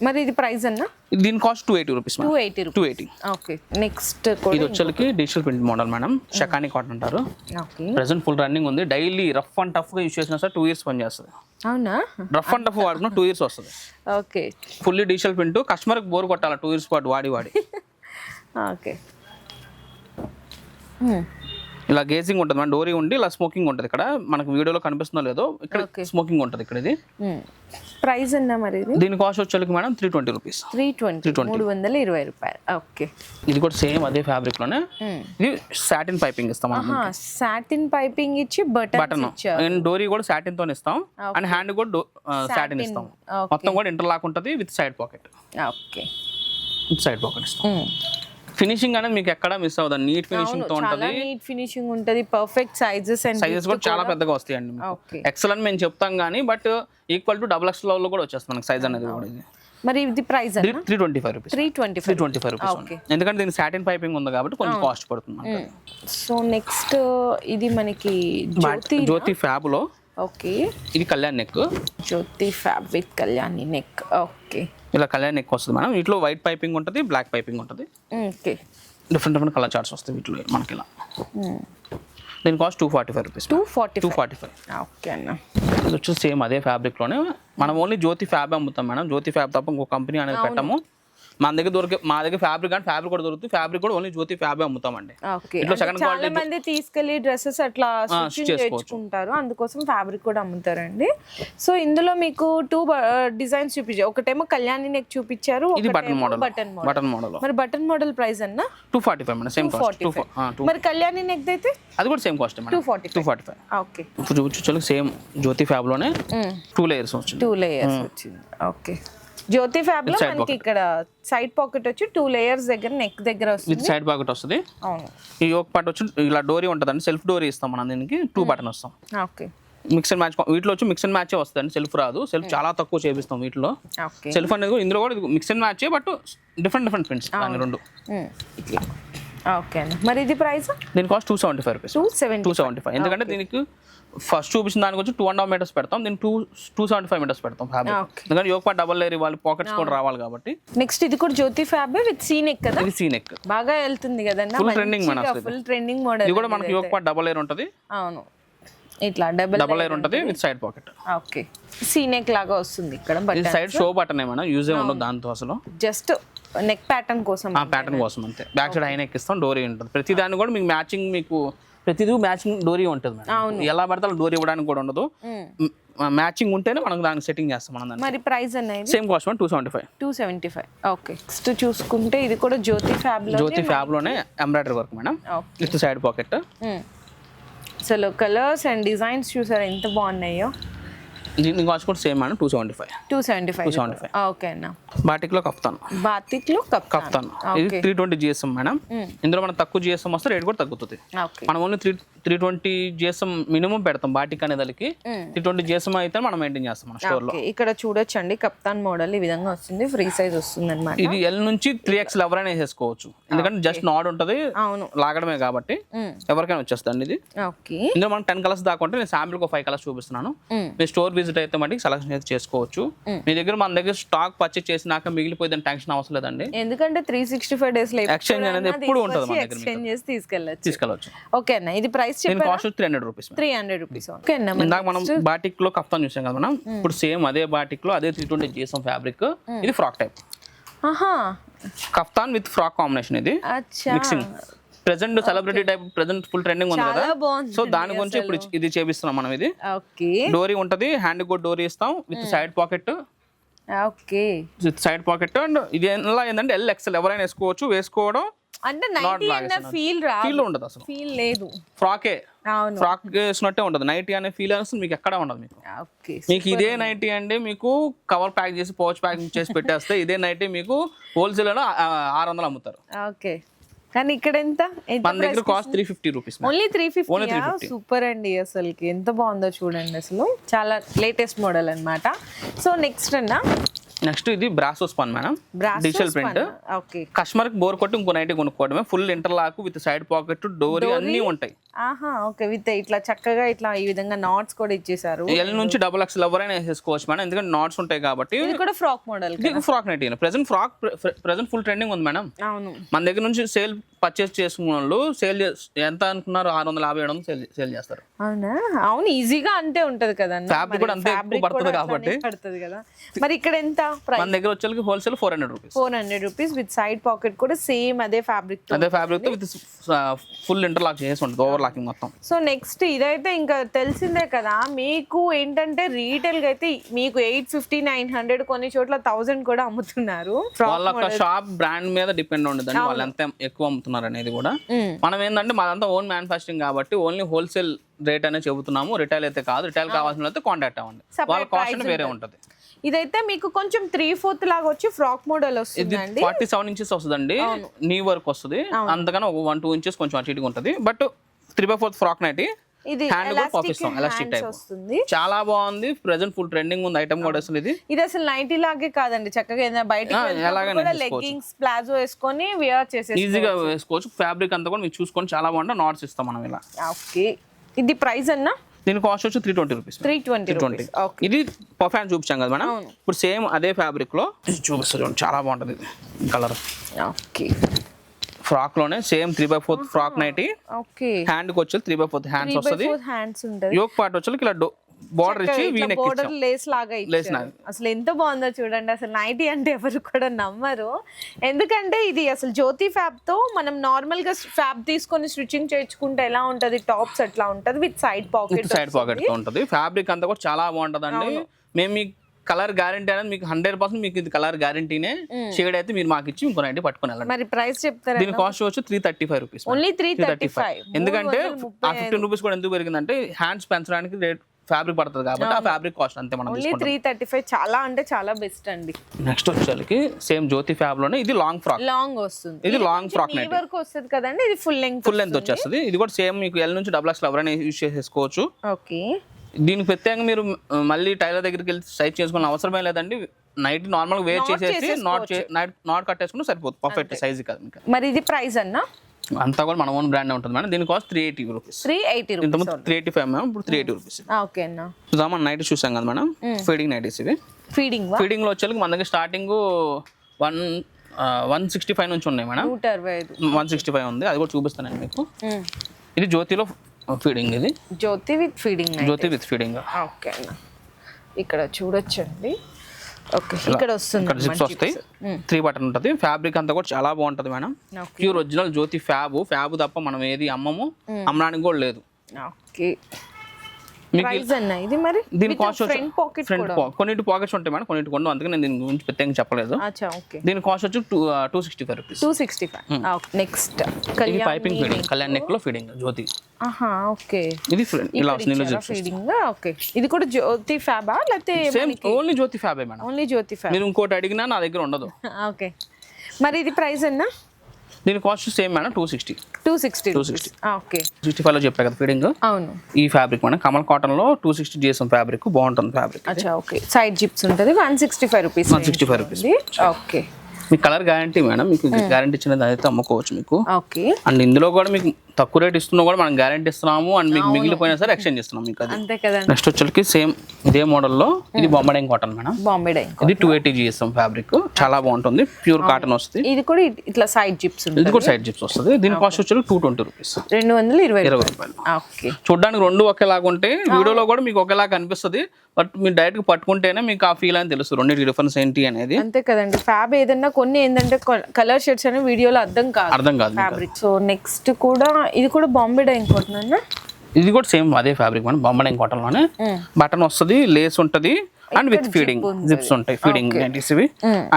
మరి ఇది ప్రైస్ అన్న? దీని కాస్ట్ 280 రూపీస్. 280. ఓకే, నెక్స్ట్ ఇది వచ్చేకి డిజిటల్ ప్రింట్ మోడల్ మేడం, షకాని కాటన్ అంటారు. ప్రెసెంట్ ఫుల్ రన్నింగ్ ఉంది. డైలీ రఫ్ అండ్ టఫ్ గా యూస్ చేసినా సార్ 2 years పని చేస్తుంది. అవునా? రఫ్ అండ్ టఫ్ వాడుకున్నా 2 years వస్తుంది. Okay, fully digital print. Customer కి బోర్ కొట్టాలి 2 years పాటు వాడి ఓకే. ఇలా గేజింగ్ ఉంటుంది మన డోరీ ఉండి ఇలా స్మోకింగ్ ఉంటుంది. ఇక్కడ మనకు వీడియోలో కనిపిస్తుందో లేదో ఇక్కడ స్మోకింగ్ ఉంటుంది ఇక్కడ. ఇది ప్రైస్ అన్న మరి? దీని కాస్ట్ వచ్చేకి మేడం 320 రూపీస్. 320 రూపాయలు. ఓకే, ఇది కూడా సేమ్ అదే ఫ్యాబ్రిక్ లోనే. ఇది సాటిన్ పైపింగ్ ఇస్తాం. సాటిన్ పైపింగ్ ఇచ్చి బటన్ అండ్ డోరీ కూడా సాటిన్ తోనే ఇస్తాం. అండ్ హ్యాండ్ కూడా సాటిన్ ఇస్తాం. మొత్తం కూడా ఇంటర్లాక్ ఉంటుంది with side pocket. Okay, with side pocket ఇస్తాం. ఫినిషింగ్ అనేది మీకు ఎక్కడ మిస్ అవ్వదు. నీట్ ఫినిషింగ్ తో ఉంటది. నీట్ ఫినిషింగ్ ఉంటది. పర్ఫెక్ట్ సైజెస్ కూడా చాలా పెద్దగా వస్తాయండి. ఎక్సెల్ అని మేము చెప్తాం కానీ బట్ ఈక్వల్ టు XXL లో కూడా వచ్చేస్తుంది మనకి సైజ్ అనేది కూడా. ఇది మరి ఇది ప్రైస్ 325 రూపీస్. 325 రూపీస్. ఎందుకంటే దీనికి సాటిన్ పైపింగ్ ఉంది కాబట్టి కొంచెం కాస్ట్ పడుతుంది. సో నెక్స్ట్ ఇది మనకి జ్యోతి ఫ్యాబ్ లో. ఓకే, ఇది Kalyan neck. Jyothi fab with Kalyani neck. Okay, ఇలా కళ్యాణ్ నెక్ వస్తుంది మేడం. వీటిలో వైట్ పైపింగ్ ఉంటుంది, బ్లాక్ పైపింగ్ ఉంటుంది. ఓకే, డిఫరెంట్ కలర్ చార్ట్స్ వస్తాయి వీటిలో మనకి. ఇలా దీని కాస్ట్ 245 రూపీస్. 245. ఓకే అన్న. ఇది వచ్చి సేమ్ అదే ఫ్యాబ్రిక్ లోనే. మనం ఓన్లీ జ్యోతి ఫ్యాబ్ అమ్ముతాం మేడం. జ్యోతి ఫ్యాబ్ తప్ప ఇంకో కంపెనీ అనేది పెట్టాము. మా దగ్గర ఫ్యాబ్రిక్ అంటే ఫ్యాబ్రిక్ కూడా దొరుకుతుంది. ఫ్యాబ్రిక్ కూడా ఓన్లీ జ్యోతి ఫ్యాబ్ అమ్ముతామండి. ఇట్లా చాలా మంది తీసుకెళ్లి డ్రెస్సెస్ అట్లా చేసుకుంటారు, అందుకోసం ఫ్యాబ్రిక్ కూడా అమ్ముతారండి. సో ఇందులో మీకు 2 డిజైన్స్ చూపించారు. ఒకటేమో కళ్యాణి నెక్ చూపించారు, ఇది బటన్ మోడల్. మరి బటన్ మోడల్ ప్రైస్ అన్న? 245 మేడం. Same cost. మరి కళ్యాణి నెక్ అయితే అది కూడా సేమ్ కాస్ట్ మేడం. 245. ఓకే, చూపించు సేమ్ జ్యోతి ఫ్యాబ్ లోనే 2 లేయర్స్ వచ్చింది. 2 లేయర్స్ వచ్చింది. ఓకే, జ్యోతి ఫ్యాబ్ లో మనకి ఇక్కడ సైడ్ పాకెట్ వచ్చి 2 లేయర్స్ దగ్గర నెక్ దగ్గర వస్తుంది. విత్ సైడ్ పాకెట్ వస్తుంది. అవును. ఈ యోక్ పార్ట్ వచ్చి ఇలా డోరీ ఉంటుందండి. సెల్ఫ్ డోరీ ఇస్తాం మనం. దీనికి 2 బటన్ వస్తాం. Okay, mix and match. వీటిలో వచ్చి మిక్స్ అండ్ మ్యాచ్ వస్తుంది. సెల్ఫ్ రాదు. సెల్ఫ్ చాలా తక్కువ చేపిస్తాం వీటిలో. సెల్ఫ్ అనేది కూడా ఇందులో కూడా mix and match but different prints రెండు. ఓకే, మరి ఇది ప్రైస్? దీని కాస్ట్ 275 రూపీస్. 275. ఎందుకంటే దీనికి ఫస్ట్ చూపించిన దానికి వచ్చి 2.5 మీటర్స్ పెడతాం. దీనికి 275 మీటర్స్ పెడతాం ఫ్యాబ్రిక్. ఎందుకంటే యోక్ పార్ట్ డబుల్ లేయర్ ఇవ్వాలి, పాకెట్స్ కూడా రావాలి కాబట్టి. నెక్స్ట్ ఇది కూడా జ్యోతి ఫ్యాబ్ విత్ సీ నెక్ కదా. ఇది సీ నెక్ బాగా వెళ్తుంది కదన్న. ఫుల్ ట్రెండింగ్ మన ఫుల్ ట్రెండింగ్ మోడల్. ఇది కూడా మనకి యోక్ పార్ట్ డబుల్ లేయర్ ఉంటది. అవును, ఇట్లా డబుల్ లేయర్ ఉంటది with side pocket. Okay, C neck లాగా వస్తుంది ఇక్కడ. బట్ సైడ్ షో బటన్ ఏమైనా యూజ్ ఉండదు దాంతో. అసలు జస్ట్ నెక్ ప్యాటర్న్ కోసం. ఆ ప్యాటర్న్ కోసం అంతే. బ్యాక్ సైడ్ హై నెక్ ఇస్తాం. డోరీ ఉంటుంది. ప్రతి దాన్ని కూడా మీకు మ్యాచింగ్, మీకు ప్రతిదీ మ్యాచింగ్ డోరీ ఉంటుంది మేడం. ఎలా పడితే డోరీ ఇవ్వడానికి కూడా ఉండదు. మ్యాచింగ్ ఉంటేనే మనం దానికి సెట్టింగ్ చేస్తాం మనం. మరి ప్రైస్ అనేది? Same cost 275. ఓకే, నెక్స్ట్ చూసుకుంటే ఇది కూడా జ్యోతి ఫ్యాబ్ లోనే embroidery work madam with side pocket. అసలు కలర్స్ అండ్ డిజైన్స్ చూసారా ఎంత బాగున్నాయో. దీని కాస్ట్ కూడా సేమ్ మేడం. 275. ఓకే అన్న. బాటిక్ లో కప్తాను. ఇది 320 GSM మేడం. ఇందులో మనం తక్కువ GSM వస్తే రేట్ కూడా తగ్గుతుంది. మనం ఓన్లీ 320 GSM మినిమం పెడతాం బాటిక్ అనే దానికి. 320 GSM అయితే మనం మెయింటైన్ చేస్తాం మన స్టోర్ లో. ఇక్కడ చూడొచ్చండి, కప్తాన్ మోడల్ ఈ విధంగా వస్తుంది. ఫ్రీ సైజ్ వస్తుంది అన్నమాట. ఇది L నుంచి 3XL ఎవరైనా వేసేసుకోవచ్చు. ఎందుకంటే జస్ట్ నాడ్ ఉంటది, లాగడమే కాబట్టి ఎవరికైనా వచ్చేస్తుంది ఇది. ఇందులో మనం 10 కలర్స్ దాకా ఉంటే నేను శాంపిల్ ఒక 5 కలర్స్ చూపిస్తున్నాను. మీ స్టోర్ విజిట్ అయితే మటుకు సెలెక్షన్ అయితే చేసుకోవచ్చు. మీ దగ్గర మన దగ్గర స్టాక్ పర్చేస్ చేసినాక మిగిలిపోయిందని టెన్షన్ అవసరం లేదండి. ఎందుకంటే 365 డేస్ లో ఎక్స్చేంజ్ అనేది ఎప్పుడు ఉంటుంది మన దగ్గర. ఎక్స్చేంజ్ చేసి తీసుకెళ్ళొచ్చు. ఓకే అన్న, ఇది ప్రైస్ చెప్పండి. Cost 300 rupees. 300 రూపీస్. ఓకే అన్న. ఇందాక మనం బాటిక్ లో కఫ్తాన్ చూసాం కదా మనం. ఇప్పుడు సేమ్ అదే బాటిక్ లో అదే 320 GSM ఫ్యాబ్రిక్. ఇది frock type. Kaftan with frock combination. ఇది mixing. Present celebrity type present full trending ఉంది కదా. సో దాని గురించి ఇప్పుడు ఇది చేపిస్తున్నాం మనం. ఇది డోరీ ఉంటది. హ్యాండ్ కూడా డోరీ ఇస్తాం with side pocket. Okay, with side pocket. And ఇది ఎలా ఏంటంటే XL ఎవరైనా వేసుకోవచ్చు. వేసుకోవడం అంటే నైటీ అన్న ఫీల్ రా, ఫీల్ ఉండదు అసలు, ఫీల్ లేదు. ఫ్రాకే అవును, ఫ్రాక్ వేసినట్టే ఉంటుంది. నైటీ అనే ఫీల్ అసలు మీకు ఎక్కడ ఉండదు. మీకు ఓకే. మీకు ఇదే నైటీ అండి మీకు కవర్ ప్యాక్ చేసి పౌచ్ ప్యాకింగ్ చేసి పెట్టేస్తే ఇదే నైటీ మీకు హోల్సేల్ లో 600 అమ్ముతారు. ఓకే, కానీ ఇక్కడ ఎంత? మన దగ్గర కాస్ట్ 350 రూపీస్. ఓన్లీ 350. సూపర్ అండి, అసలుకి ఎంత బాగుందో చూడండి, అసలు చాలా లేటెస్ట్ మోడల్ అన్నమాట. సో నెక్స్ట్ నెక్స్ట్ ఇది brasso spun madam, digital print. Okay, customer కి బోర్ కొట్టి ఇంకో నైటీ కొనుక్కోవడమే. Full interlock with side pocket, డోరీ అన్ని ఉంటాయి. ఆహా, ఓకే. విత్ ఇట్లా చక్కగా ఇట్లా ఈ విధంగా నాట్స్ కూడా ఇచ్చేసారు. ఎల్ నుంచి XXL ఎవరైనా వేసేసుకోవచ్చు మేడం, ఎందుకంటే నాట్స్ ఉంటాయి కాబట్టి. ఇది కూడా frock model, frock nighty. Present full trending ఉంది మేడం. అవును, మన దగ్గర నుంచి సేల్ పర్చేస్ చేసుకున్న వాళ్ళు సేల్ ఎంత అనుకున్నారు, 650-700 సేల్ చేస్తారు. అవునా? అవును, ఈజీగా అంతే ఉంటది కదా, ఫ్యాబ్రిక్ కూడా అంతే ఎక్కువ పడుతుంది కాబట్టి పడుతుంది కదా. మరి ఇక్కడ ఎంత ప్రైస్? మన దగ్గర వచ్చేకి wholesale 400 rupees. 400 rupees with side pocket కూడా సేమ్ అదే ఫ్యాబ్రిక్ తో విత్ ఫుల్ ఇంటర్లాక్ చేసి ఉంటుంది, ఓవర్ లాకింగ్ మొత్తం. సో నెక్స్ట్ ఇదైతే ఇంకా తెలిసిందే కదా మీకు, ఏంటంటే రీటైల్ గా అయితే మీకు 850-900, కొన్ని చోట్ల 1000 కూడా అమ్ముతున్నారు. వాళ్ళ షాప్ బ్రాండ్ మీద డిపెండ్ ఉండదండి, వాళ్ళు ఎంత ఎక్కువ అమ్ముతున్నారు అనేది కూడా. మనం ఏంటంటే మాదంతా ఓన్ మ్యానుఫాక్చరింగ్ కాబట్టి ఓన్లీ హోల్సేల్ రేట్ అనేది చెబుతున్నాము. రిటైల్ అయితే కాదు. రిటైల్ కావాల్సిన అయితే కాంటాక్ట్ అవ్వండి, వాళ్ళ కాస్ట్ వేరే ఉంటుంది. ఇదైతే మీకు కొంచెం 3/4 లాగా వచ్చి ఫ్రాక్ మోడల్ వస్తుంది. 47 ఇంచెస్ వస్తుందండి, నీ వర్క్ వస్తుంది. అంతకన్నా ఒక 1-2 ఇంచెస్ కొంచెం అటు ఇటుగా ఉంటుంది. But 3/4 frock nighty. ఇది ఎలాస్టిక్ టైప్ వస్తుంది, చాలా బాగుంది. ప్రెసెంట్ ఫుల్ ట్రెండింగ్ ఉంది ఐటమ్ కూడా. అసలు ఇది అసలు నైటీ లాగే కాదండి, చక్కగా ఏదైనా బయట లెగ్గింగ్స్ ప్లాజో వేసుకొని వేర్ చేసేసి ఈజీగా వేసుకోవచ్చు. ఫ్యాబ్రిక్ అంతా కూడా మీకు చూసుకొని చాలా బాగుంటుంది. నాట్స్ ఇస్తాం మనం ఇలా. ఓకే, ఇది ప్రైస్ అన్నా? దీని కాస్ట్ వచ్చి 320 రూపీస్. 320. ఇది పర్ఫెక్ట్ చూపించాం కదా మనం. ఇప్పుడు సేమ్ అదే ఫ్యాబ్రిక్ లో చూపిస్తాం, చాలా బాగుంటుంది ఇది కలర్. ఓకే, ఫ్రాక్ లోనే same 3/4 frock nighty. Okay, hand కి వచ్చి 3/4 హ్యాండ్స్ వస్తుంది. హ్యాండ్స్ ఉంటాయి. యోక్ పార్ట్ వచ్చి ఇలా బోర్డర్ ఇచ్చి వీనెక్ బోర్డర్ లేస్ లాగా ఇచ్చారు. అసలు ఎంత బాగుందో చూడండి. అసలు నైటీ అంటే ఎవరు కూడా నమ్మరు, ఎందుకంటే ఇది అసలు జ్యోతి ఫ్యాబ్ తో మనం నార్మల్ గా ఫ్యాబ్ తీసుకొని స్టిచ్చింగ్ చేయించుకుంటే ఎలా ఉంటది, టాప్స్ అట్లా ఉంటది విత్ సైడ్ పాకెట్ తో ఉంటది. ఫ్యాబ్రిక్ అంతా కూడా చాలా బాగుంటదండి. మేము మీకు కలర్ గ్యారంటీ అనేది మీకు 100% మీకు ఇది కలర్ గ్యారంటీనే. షేడ్ అయితే మీరు మాకు ఇచ్చి ఇంకో నైటీ పట్టుకొని వెళ్ళండి. మరి ప్రైస్ చెప్తారా? దీని కాస్ట్ వచ్చి 335 రూపీస్. ఓన్లీ 335. ఎందుకంటే ఆ 15 రూపీస్ కూడా ఎందుకు పెరిగిందంటే హ్యాండ్స్ పెంచడానికి రేట్ ఫ్యాబ్రిక్ పడుతుంది కాబట్టి ఆ ఫ్యాబ్రిక్ కాస్ట్ అంతే. మనం ఓన్లీ 335 చాలా అంటే చాలా బెస్ట్ అండి. నెక్స్ట్ వచ్చేసరికి సేమ్ జ్యోతి ఫ్యాబ్ లోనే ఇది లాంగ్ ఫ్రాక్. లాంగ్ వస్తుంది, ఇది లాంగ్ ఫ్రాక్ నైటీ వరకు వస్తుంది కదండి. ఇది ఫుల్ లెంగ్త్ వచ్చేస్తుంది. ఇది కూడా సేమ్ మీకు ఎల్ నుంచి XXL ఎవరైనా యూజ్ చేసేసుకోవచ్చు. ఓకే, దీనికి ప్రత్యేకంగా మీరు మళ్ళీ టైలర్ దగ్గరికి వెళ్ళి సైజ్ చేసుకోవాల్సిన అవసరమే లేదండి. నైట్ నార్మల్ వేర్ చేసేసి నాట్ కట్టేసుకుంటే సరిపోతుంది. పర్ఫెక్ట్ సైజ్ కాదు మీకు. మరి ఇది ప్రైస్ అన్నా? అంతా కూడా మన ఓన్ బ్రాండ్ ఉంటుంది మేడం. దీని కాస్ట్ 380 రూపీస్. 385 మేడం, ఇప్పుడు 380 రూపీస్. ఓకే అన్న, చూద్దాం. నైట్ చూసాం కదా మేడం, ఫీడింగ్ నైటీస్ ఇవి. ఫీడింగ్ లో వచ్చేసరికి మన దగ్గర స్టార్టింగ్ 165 నుంచి ఉన్నాయి మేడం. 165 ఉంది, అది కూడా చూపిస్తానండి మీకు. ఇది జ్యోతిలో ఫీడింగ్, ఇది జ్యోతి విత్ ఫీడింగ్. ఓకే అన్న, ఇక్కడ చూడొచ్చండి. ఓకే, ఇక్కడ వస్తుంది, ఇక్కడ జిప్స్ వస్తాయి. 3 బటన్ ఉంటుంది. ఫ్యాబ్రిక్ అంతా కూడా చాలా బాగుంటది మేడం. ప్యూర్ ఒరిజినల్ జ్యోతి ఫ్యాబ్ తప్ప మనం ఏది అమ్మడానికి కూడా లేదు. ఓకే, ప్రైస్ అన్న ఇది? మరి దీని కాస్ట్ కొన్నిటి పాకెట్స్ ఉంటాయి మేడం, కొన్నిటి కొండ, అందుకే నేను దీని గురించి ప్రత్యేకంగా చెప్పలేదు. దీని కాస్ట్ వచ్చి 265 రూపీస్. 265. నెక్స్ట్ ఇది పైపింగ్ ఫీడింగ్, కళ్యాణ్ నెక్ లో ఫీడింగ్ జ్యోతి. ఓకే, ఇది ఇలా వస్తుంది ఫీడింగ్. ఓకే, ఇది కూడా జ్యోతి ఫ్యాబా లేకపోతే సేమ్ ఓన్లీ జ్యోతి ఫ్యాబే మేడం? ఓన్లీ జ్యోతి ఫ్యాబ్. మీరు ఇంకోటి అడిగినా నా దగ్గర ఉండదు. ఓకే, మరి ఇది ప్రైస్ అన్న? దీని కాస్ట్ సేమ్ మేడం, 260. ఓకే, 65 లో చెప్పా కదా ఫీడింగ్. అవును, ఈ ఫ్యాబ్రిక్ మేడం కమల్ కాటన్ లో 260 చేసాం ఫ్యాబ్రిక్, బాగుంటుంది ఫ్యాబ్రిక్. ఓకే, సైడ్ జిప్స్ ఉంటుంది. 165 రూపీస్. ఓకే, మీకు కలర్ గ్యారంటీ మేడం, మీకు గ్యారంటీ ఇచ్చినది అయితే అమ్ముకోవచ్చు మీకు. ఓకే, అండ్ ఇందులో కూడా మీకు తక్కువ రేట్ ఇస్తున్నా కూడా మనం గ్యారంటీ ఇస్తున్నాము. అండ్ మీకు మిగిలిపోయినా సరే ఎక్స్చేంజ్ ఇస్తున్నాం మీకు. అంతే కదా. నెక్స్ట్ వచ్చేసరికి సేమ్ ఇదే మోడల్ లో ఇది బాంబే డైయింగ్ కాటన్ మేడం. ఇది 280 GSM ఫ్యాబ్రిక్, చాలా బాగుంటుంది. ప్యూర్ కాటన్ వస్తుంది. ఇది కూడా ఇట్లా సైడ్ జిప్స్ ఉంటుంది. ఇది కూడా సైడ్ జిప్స్ వస్తుంది. దీని కాస్ట్ వచ్చి 220 రూపీస్. 220 రూపాయలు. ఓకే, చూడడానికి రెండు ఒకేలాగా ఉంటాయి. వీడియోలో కూడా మీకు ఒకేలాగా కనిపిస్తుంది, బట్ మీరు డైరెక్ట్ గా పట్టుకుంటేనే మీకు ఆ ఫీల్ అని తెలుస్తుంది రెండింటి డిఫరెన్స్ ఏంటి అనేది. అంతే కదండి. ఫ్యాబ్ ఏదన్నా కొన్ని ఏంటంటే కలర్ షేడ్స్ అనేవి వీడియోలో అర్థం కాదు ఫ్యాబ్రిక్. సో నెక్స్ట్ కూడా ఇది కూడా బాంబే డైయింగ్ కాటన్ అన్న. ఇది కూడా సేమ్ అదే ఫ్యాబ్రిక్ మనం బాంబే డైయింగ్ కాటన్ లోనే. బటన్ వస్తుంది, లేస్ ఉంటుంది, అండ్ విత్ ఫీడింగ్ జిప్స్ ఉంటాయి, ఫీడింగ్ నైటీస్ ఇవి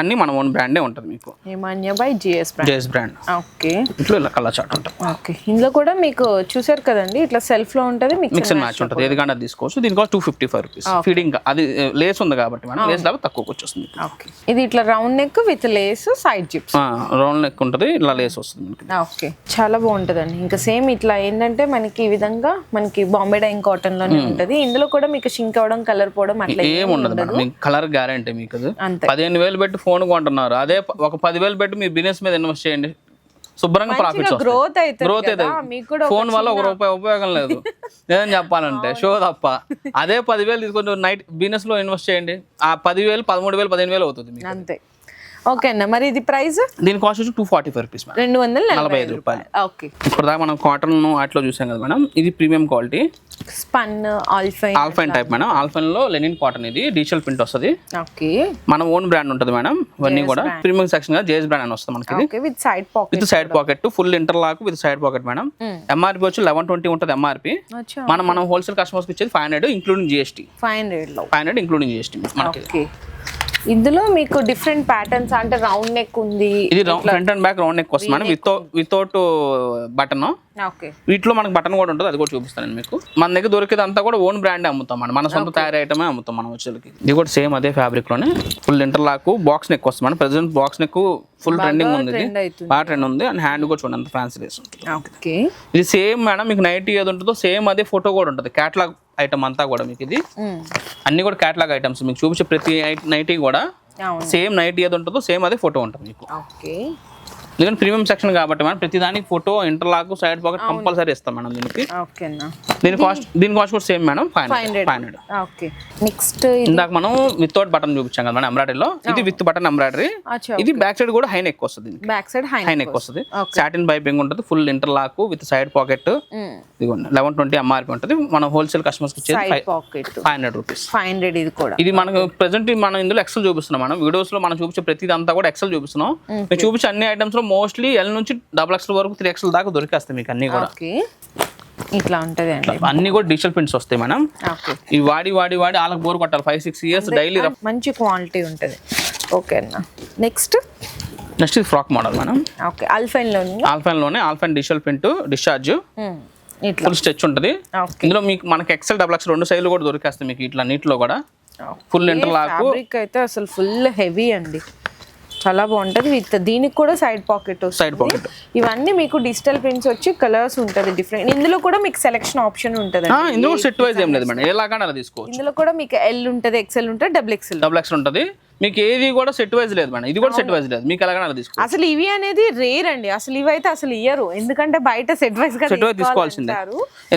అన్ని మన ఓన్ బ్రాండే ఉంటుంది మీకు. హిమాన్య బై జేఎస్ బ్రాండ్. ఓకే, ఇట్లా ఇలా కలర్ చార్ట్ ఉంటుంది. ఓకే, ఇందులో కూడా మీకు చూసారు కదండి ఇట్లా సెల్ఫ్ లో ఉంటుంది, మిక్స్ అండ్ మ్యాచ్ ఉంటుంది, ఏది కానీ తీసుకోవచ్చు. దీని కాస్ట్ 255 రూపీస్. ఫీడింగ్ అది లేస్ ఉంది కాబట్టి మనం లేస్ లాగా తక్కువకి వచ్చేస్తుంది. ఓకే, ఇది ఇట్లా round neck with lace side zips. Round neck ఉంటుంది, ఇట్లా లేస్ వస్తుంది మనకి. ఓకే, చాలా బాగుంటుందండి. ఇంకా సేమ్ ఇట్లా ఏంటంటే మనకి ఈ విధంగా మనకి బాంబే డైయింగ్ కాటన్ లోనే ఉంటుంది. ఇందులో కూడా మీకు షింక్ అవడం, కలర్ పోవడం అట్లా ఏం ఉండదు మేడం. కలర్ గ్యారంటీ మీకు. 15,000 పెట్టి ఫోన్ కొంటున్నారు, అదే ఒక 10,000 పెట్టి మీ బిజినెస్ మీద ఇన్వెస్ట్ చేయండి, శుభ్రంగా ప్రాఫిట్స్ గ్రోత్ గ్రోత్ అయితే. ఫోన్ వల్ల ₹1 ఉపయోగం లేదు ఏదని చెప్పాలంటే, షో తప్ప. అదే 10,000 తీసుకొని నైట్ బిజినెస్ లో ఇన్వెస్ట్ చేయండి, ఆ 10,000 13,000 15,000 అవుతుంది మీకు. అంతే. ఓకే అన్న, మరి ఇది ప్రైస్? దీని కాస్ట్ వచ్చి 245 రూపీస్, 245 రూపాయలు. ఓకే, ఇప్పుడు దాకా మనం కాటన్ అట్లా చూసాం కదా మేడం, ఇది premium quality spun alpine type madam. Alpine లో లెనిన్ కాటన్, ఇది డిజిటల్ ప్రింట్ వస్తుంది. ఓకే, మన ఓన్ బ్రాండ్ ఉంటుంది మేడం. ఇవన్నీ కూడా ప్రీమియం సెక్షన్ గా జేఎస్ బ్రాండ్ అని వస్తుంది మనకి. With side pocket, full interlock with side pocket madam. MRP వచ్చి 1120 ఉంటుంది ఎంఆర్పి. మనం హోల్సేల్ కస్టమర్స్ కి ఇచ్చేది 500 ఇంక్లూడింగ్ జిఎస్టీ. 500 ఇంక్లూడింగ్ జిఎస్టీ మనకి. ఇందులో మీకు డిఫరెంట్ ప్యాటర్న్స్ అంటే రౌండ్ నెక్ ఉంది, ఇది front and back round neck వస్తుంది మేడం, వితౌట్ బటన్. వీటిలో మనకు బటన్ కూడా ఉంటుంది, అది కూడా చూపిస్తాను మీకు. మన దగ్గర దొరికేది అంతా కూడా ఓన్ బ్రాండ్ అమ్ముతాం మనం, మన సొంత తయారీ ఐటమే అమ్ముతాం మనం వచ్చేకి. ఇది కూడా సేమ్ అదే ఫ్యాబ్రిక్ లోనే ఫుల్ ఇంటర్లాక్ బాక్స్ నెక్ వస్తుంది madam. Present box neck full trending ఉంది, బాగా ట్రెండ్ ఉంది. అండ్ హ్యాండ్ కూడా చూడండి అంత ఫ్యాన్సీ వేసి ఉంటుంది. ఇది సేమ్ మేడం, మీకు నైటీ ఏది ఉంటుందో సేమ్ అదే ఫోటో కూడా ఉంటుంది. క్యాటలాగ్ ఐటమ్ అంతా కూడా మీకు ఇది అన్ని కూడా క్యాటలాగ్ ఐటమ్స్. మీకు చూపించే ప్రతి నైటీ కూడా సేమ్ నైటీ ఏది ఉంటుందో సేమ్ అదే ఫోటో ఉంటుంది మీకు. ఎందుకంటే ప్రీమియం సెక్షన్ కాబట్టి మనం ప్రతి దానికి photo, interlock, side pocket compulsory ఇస్తాం మేడం దీనికి. దీని కాస్ట్ కూడా సేమ్ మేడం, 500. నెక్స్ట్ ఇందాక మనం వితౌట్ బటన్ చూపించాం కదా మేడం ఎంబ్రాయిడరీలో, ఇది విత్ బటన్ ఎంబ్రాయిడరీ. ఇది బ్యాక్ సైడ్ కూడా హై నెక్ వస్తుంది, హై నెక్ వస్తుంది, సాటిన్ పైపింగ్ ఉంటుంది, full interlock with side pocket. ఇదిగోండి 1120 ఎంఆర్పి ఉంటుంది. మనం హోల్సేల్ కస్టమర్స్ ఇచ్చేది 500 రూపీస్. ఇది మనకు ప్రెసెంట్ మనం ఇందులో ఎక్సెల్ చూపిస్తున్నాం మనం. వీడియోస్ లో మనం చూపించే ప్రతిది అంతా కూడా ఎక్సెల్ చూపిస్తున్నాం. మేము చూపించే అన్ని ఐటమ్స్ లో మోస్ట్లీ L నుంచి XXL వరకు 3XL దాకా దొరికేస్తాయి మీకు అన్ని కూడా. ఇట్లా ఉంటది అండి, అన్ని కూడా డిజిటల్ ప్రింట్స్ వస్తాయి మేడం. ఇవి వాడి వాళ్ళకి బోర్ కొట్టాలి, 5-6 ఇయర్స్ డైలీ మంచి క్వాలిటీ ఉంటుంది. ఓకే అన్న, నెక్స్ట్ ఇది frock model madam. Okay, alpine లోనే alpine digital print discharge, full stitch ఉంటుంది. ఇందులో మీకు మనకి XL XXL 2 సైజులు కూడా దొరికేస్తాయి మీకు ఇట్లా నీటిలో కూడా. ఫుల్ ఇంటర్లాక్ అయితే అసలు ఫుల్ హెవీ అండి, చాలా బాగుంటది. విత్ దీనికి కూడా సైడ్ పాకెట్. ఇవన్నీ మీకు డిజిటల్ ప్రింట్స్ వచ్చి కలర్స్ ఉంటది డిఫరెంట్. ఇందులో కూడా మీకు సెలెక్షన్ ఆప్షన్ ఉంటది. ఇందులో సెట్ వైజ్ ఏం లేదు మేడం, ఎలాగైనా అలా తీసుకోవచ్చు. ఇందులో కూడా మీకు L ఉంటది, XL ఉంటది, XXL ఉంటది. మీకు ఏది కూడా సెట్ వైజ్ లేదు మేడం, ఇది కూడా సెట్ వైజ్ లేదు, మీకు ఎలాగైనా తీసుకోవచ్చు. అసలు ఇవి అనేది రేర్ అండి, అసలు ఇవి అయితే అసలు ఇయ్యరు, ఎందుకంటే బయట సెట్ వైజ్ తీసుకోవాల్సిందే.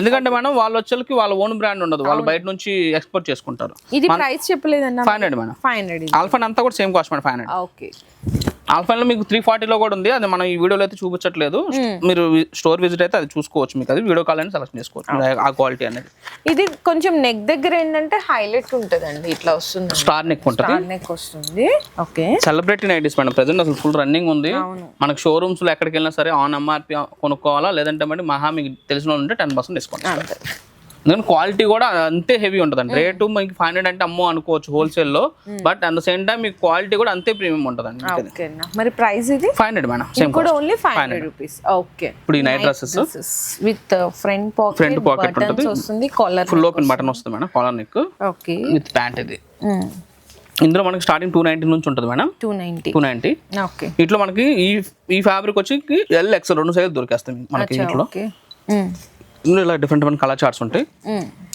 ఎందుకంటే మేడం వాళ్ళు వచ్చేకి వాళ్ళ ఓన్ బ్రాండ్ ఉండదు, వాళ్ళు బయట నుంచి ఎక్స్పోర్ట్ చేసుకుంటారు. ఇది ప్రైస్ చెప్పలేదన్న, 500 మేడం. 500. ఆల్ఫైన్ అంతా కూడా same cost madam, 500. Okay, alpine లో మీకు 340 కూడా ఉంది, అది మనం ఈ వీడియోలో అయితే చూపించట్లేదు. మీరు స్టోర్ విజిట్ అయితే అది చూసుకోవచ్చు, మీకు అది వీడియో కాల్ అని సెలెక్ట్ చేసుకోవచ్చు ఆ క్వాలిటీ అనేది. ఇది కొంచెం నెక్ దగ్గర ఏంటంటే హైలైట్ ఉంటదండి, ఇట్లా వస్తుంది, స్టార్ నెక్ ఉంటుంది. Okay, celebrity nighties madam present అసలు ఫుల్ రన్నింగ్ ఉంది మనకి. షోరూమ్స్ లో ఎక్కడికి వెళ్ళినా సరే ఆన్ ఎంఆర్పి కొనుక్కోవాలా, లేదంటే మరి మహా మీకు తెలిసిన వాళ్ళు ఉంటే 10% డిస్కౌంట్. క్వాలిటీ కూడా అంతే హెవీ ఉంటుంది అండి. రేటు మీకు 500 అంటే అమ్మో అనుకోవచ్చు హోల్సేల్ లో, but at the same time మీకు క్వాలిటీ కూడా అంతే ప్రీమియం ఉంటుంది అండి. మరి ప్రైస్ ఇది 500 మేడం, సేమ్ కూడా ఓన్లీ 500 రూపీస్. ఓకే, ఇప్పుడు ఈ night dresses with front pocket ఉంటుంది, వస్తుంది కాలర్, ఫుల్ ఓపెన్ బటన్ వస్తుంది madam, collar neck. Okay, with pant. ఇది ఇందులో మనకి స్టార్టింగ్ 290 నుంచి ఉంటుంది మేడం, 290. ఓకే, ఇట్లా మనకి ఈ ఫ్యాబ్రిక్ వచ్చి L XL 2 సైజ్ దొరికేస్తాయి మనకి ఇంట్లో. ఇందులో ఇలా డిఫరెంట్ కలర్ చార్ట్స్ ఉంటాయి.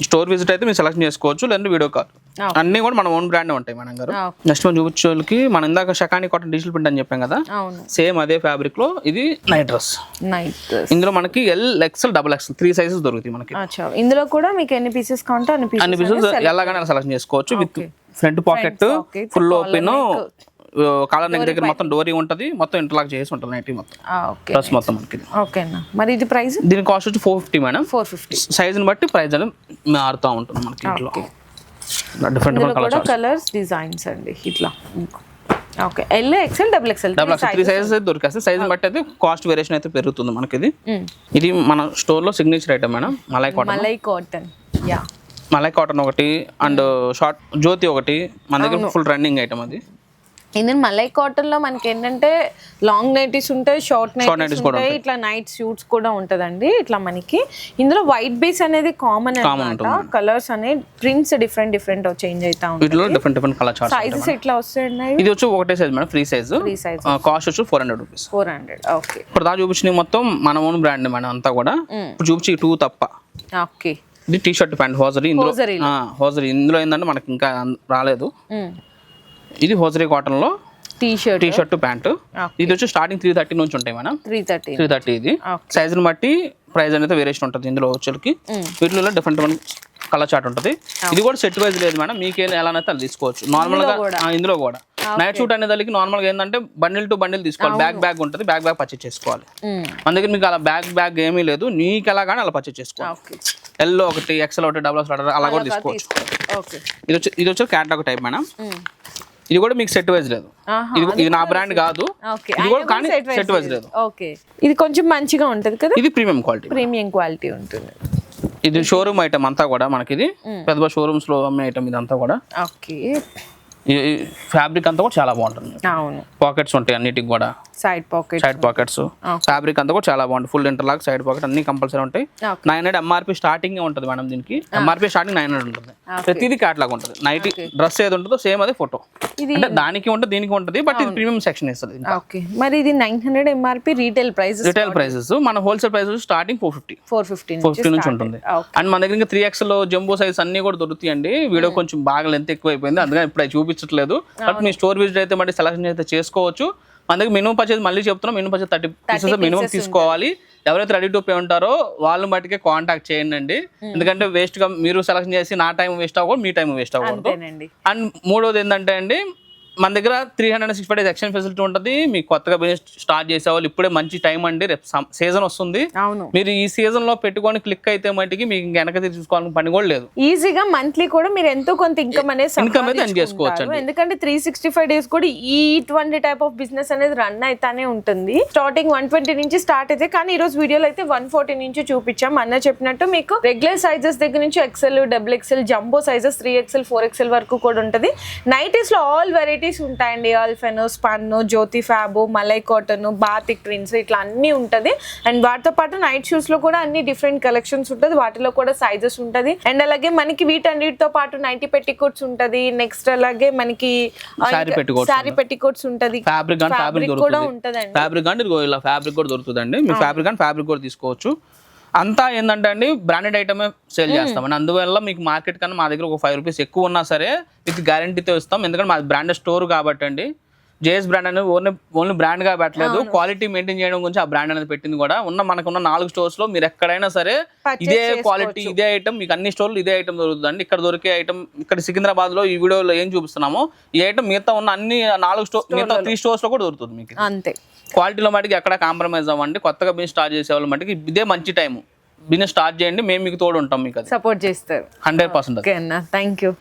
స్టోర్ విజిట్ అయితే మీరు సెలెక్ట్ చేసుకోవచ్చు, లేదంటే వీడియో కాల్. అన్ని కూడా మన ఓన్ బ్రాండ్ ఉంటాయి మేడం గారు. నెక్స్ట్ మనం చూపించే మనం ఇందాక షకాని కాటన్ డిజిటల్ ప్రింట్ అని చెప్పాం కదా, సేమ్ అదే ఫ్యాబ్రిక్ లో ఇది నైట్ డ్రెస్. ఇందులో మనకి L XL XXL 3 సైజెస్ దొరుకుతాయి మనకి. ఇందులో కూడా మీకు ఎన్ని పీసెస్ కావాలంటే అన్ని పీసెస్ ఎలాగైనా సెలెక్ట్ చేసుకోవచ్చు. With front pocket, full open, collar neck దగ్గర మొత్తం డోరీ ఉంటది, మొత్తం ఇంటర్లాక్ చేసి ఉంటుంది నైటీ మొత్తం డ్రెస్ మొత్తం మనకి. ఓకేనా, మరి ఇది ప్రైస్? దీని కాస్ట్ వచ్చి 450 మేడం. 450 సైజుని బట్టి ప్రైస్ అనేది మారుతూ ఉంటుంది మనకి. ఇంట్లో డిఫరెంట్ కలర్స్, డిజైన్స్ అండి ఇట్లా. Okay, L XL XXL 3 sizes అయితే దొరికేస్తాయి. సైజుని బట్టి అయితే కాస్ట్ వేరియేషన్ అయితే పెరుగుతుంది మనకి. ఇది మన స్టోర్ లో signature item madam, malai cotton. Yeah, malai cotton ఒకటి అండ్ షార్ట్ జ్యోతి ఒకటి మన దగ్గర ఫుల్ రన్నింగ్ ఐటమ్ అది. ఇది మలై కాటన్ లో మనకి ఏంటంటే లాంగ్ నైటీస్ ఉంటాయి, షార్ట్ నైటీస్ ఉంటాయి, ఇట్లా నైట్ సూట్స్ కూడా ఉంటదండి. ఇట్లా మనకి ఇందులో వైట్ బేస్ అనేది కామన్ అన్నమాట. కలర్స్ అనేది ప్రింట్స్ డిఫరెంట్ చేంజ్ అవుతా ఉంటాయి. Different colour charts. సైజెస్ ఎట్లా వస్తాయండి? ఇది వచ్చి ఒకటే size madam, free size. Cost వచ్చి 400 రూపీస్. 400. ఓకే. ఇప్పుడు దా చూపించిన మొత్తం మన ఓన్ బ్రాండ్ మేడం అంతా కూడా. ఇప్పుడు చూపించి 2 తప్ప. ఓకే. ఇది టీ షర్ట్ ప్యాంట్ హోజరీ. ఇందులో ఏంటంటే మనకి ఇంకా రాలేదు. ఇది హోజరీ కాటన్ లో టీ షర్ట్ ప్యాంట్. ఇది వచ్చి స్టార్టింగ్ 330 నుంచి ఉంటాయి మేడం. 330 ఇది సైజుని బట్టి ప్రైస్ అనేది వేరియేషన్ ఉంటుంది. ఇందులో వచ్చేకి వీటిలో డిఫరెంట్ కలర్ చార్ట్ ఉంటుంది. ఇది కూడా సెట్ వైజ్ లేదు మేడం, మీకు ఎలా అయితే అది తీసుకోవచ్చు. నార్మల్ గా ఇందులో కూడా నైట్ షూట్ అనే దానికి నార్మల్ గా ఏంటంటే బండిల్ టు బండిల్ తీసుకోవాలి. బ్యాగ్ ఉంటుంది, బ్యాగ్ పర్చేస్ చేసుకోవాలి. మన దగ్గర మీకు అలా బ్యాగ్ ఏమీ లేదు, నీకు ఎలా కానీ అలా పర్చేస్ చేసుకోవాలి. ఎల్లో ఒకటి, ఎక్సెల్ ఒకటి, డబుల్ అలా కూడా తీసుకోవచ్చు. ఇది వచ్చి క్యాట్లాగ్ టైప్ మేడం. ఇది కూడా మీకు సెట్ వైజ్ లేదు. ఇది నా బ్రాండ్ కాదు, ఇది కూడా కానీ సెట్ వైజ్ లేదు. ఓకే. ఇది కొంచెం మంచిగా ఉంటది కదా. ఇది ప్రీమియం క్వాలిటీ ఉంటుంది. ఇది షోరూమ్ ఐటమ్ అంతా కూడా మనకి. ఇది పెద్ద షోరూమ్స్ లో అమ్మే ఐటమ్ ఇదంతా కూడా. ఓకే. ఫ్యాబ్రిక్ అంతా కూడా చాలా బాగుంటుంది. అవును. పాకెట్స్ ఉంటాయి అన్నిటికి కూడా, సైడ్ పాకెట్స్. ఫ్యాబ్రిక్ అంతా కూడా చాలా బాగుంటుంది. ఫుల్ ఇంటర్లాక్, సైడ్ పాకెట్ అన్ని కంపల్సరీ ఉంటాయి. 900 ఎంఆర్పీ స్టార్టింగ్ ఉంటుంది మేడం. దీనికి ఎంఆర్పీ స్టార్టింగ్ 900 ఉంటుంది. ప్రతిదీ క్యాట్లాగ్ ఉంటుంది. నైట్ డ్రెస్ ఏది ఉంటుందో సేమ్ అదే ఫోటో. అంటే దానికి ఉంటుంది, దీనికి ఉంటుంది, బట్ ఇది ప్రీమియం సెక్షన్ ఇస్తుంది. మరి ఇది 900 ఎంఆర్పీ రీటైల్ ప్రైసెస్. మన హోల్సేల్ ప్రైస్ స్టార్టింగ్ 450 నుంచి ఉంటుంది. అండ్ మన దగ్గర ఇంకా 3XL జంబో సైజ్ అన్ని కూడా దొరుకుతాయండి. వీడియో కొంచెం బాగా లెంత్ ఎక్కువ అయిపోయింది, అందుకని ఇప్పుడు చూపించట్లేదు. బట్ మీ స్టోర్ విజిట్ అయితే మళ్ళీ సెలెక్షన్ అయితే చేసుకోవచ్చు. మన దగ్గర మినిమం పర్చేజ్ మళ్ళీ చెప్తున్నాం, మినిమం పర్చేజ్ 30 పీసెస్ మినిమం తీసుకోవాలి. ఎవరైతే రెడీ టు పే ఉంటారో వాళ్ళు మటుకే కాంటాక్ట్ చేయండి. ఎందుకంటే వేస్ట్ గా మీరు సెలెక్షన్ చేసి నా టైం వేస్ట్ అవ్వకూడదు, మీ టైం వేస్ట్ అవ్వకూడదు. అండ్ మూడోది ఏంటంటే అండి, మన దగ్గర 365 days ఎక్స్చేంజ్ ఫెసిలిటీ ఉంటుంది. మీకు కొత్తగా బిజినెస్ స్టార్ట్ చేసేవాళ్ళు ఇప్పుడే మంచి టైం అండి. రేపు సీజన్ వస్తుంది, మీరు ఈ సీజన్ లో పెట్టుకొని క్లిక్ అయితే మట్టికి మీకు వెనక తీసుకోవాలని పని కూడా లేదు. ఈజీగా మంత్లీ కూడా మీరు ఎంతో కొంత ఇన్కమ్ అయితే చేసుకోవచ్చు. ఎందుకంటే 365 days కూడా ఈ ఇటువంటి టైప్ ఆఫ్ బిజినెస్ అనేది రన్ అయితానే ఉంటుంది. స్టార్టింగ్ 120 నుంచి స్టార్ట్ అయితే, కానీ ఈ రోజు వీడియోలో అయితే 140 నుంచి చూపించాం. అన్న చెప్పినట్టు మీకు రెగ్యులర్ సైజెస్ దగ్గర నుంచి XL, XXL, jumbo sizes 3XL, 4XL వరకు కూడా ఉంటుంది. నైటీస్ లో ఆల్ వెరైటీస్ ఉంటాయండి. ఆల్ఫెనో, స్పన్ను, జ్యోతి ఫ్యాబు, మలై కాటన్, బాతిక్ ప్రింట్స్ ఇట్లా అన్ని ఉంటది. అండ్ వాటితో పాటు నైట్ షూస్ లో కూడా అన్ని డిఫరెంట్ కలెక్షన్స్ ఉంటుంది. వాటిలో కూడా సైజెస్ ఉంటది. అండ్ అలాగే మనకి వీటన్నిటితో పాటు నైటీ పెట్టికోట్స్ ఉంటది. నెక్స్ట్ అలాగే మనకి సారీ పెట్టికోట్స్ ఉంటది. ఫ్యాబ్రిక్ కూడా ఉంటదండి. ఫ్యాబ్రిక్ కూడా దొరుకుతుందండి. మీ ఫ్యాబ్రిక్ కూడా తీసుకోవచ్చు. అంతా ఏంటంటే అండి బ్రాండెడ్ ఐటమే సేల్ చేస్తామండి. అందువల్ల మీకు మార్కెట్ కన్నా మా దగ్గర ఒక 5 రూపీస్ ఎక్కువ ఉన్నా సరే విత్ గ్యారంటీతో ఇస్తాం. ఎందుకంటే మాది బ్రాండెడ్ స్టోర్ కాబట్టి అండి. జేఎస్ బ్రాండ్ అనేది ఓన్లీ బ్రాండ్ గా పెట్టలేదు, క్వాలిటీ మెయింటైన్ చేయడం గురించి ఆ బ్రాండ్ అనేది పెట్టింది కూడా. మనకున్న 4 స్టోర్స్ లో మీరు ఎక్కడైనా సరే ఇదే క్వాలిటీ, ఇదే ఐటమ్ మీకు అన్ని స్టోర్లు ఇదే ఐటమ్ దొరుకుతుందండి. ఇక్కడ దొరికే ఐటమ్ ఇక్కడ సికింద్రాబాద్ లో ఈ వీడియోలో ఏం చూపిస్తున్నామో ఈ ఐటమ్ మిగతా ఉన్న అన్ని 3 స్టోర్స్ లో కూడా దొరుకుతుంది మీకు. అంతే క్వాలిటీలో మటుకు ఎక్కడ కాంప్రమైజ్ అవ్వండి. కొత్తగా బిజినెస్ స్టార్ట్ చేసే వాళ్ళ మటుకు ఇదే మంచి టైం. బిజినెస్ స్టార్ట్ చేయండి, మేము మీకు తోడు ఉంటాం, మీకు సపోర్ట్ చేస్తారు 100%. Thank you.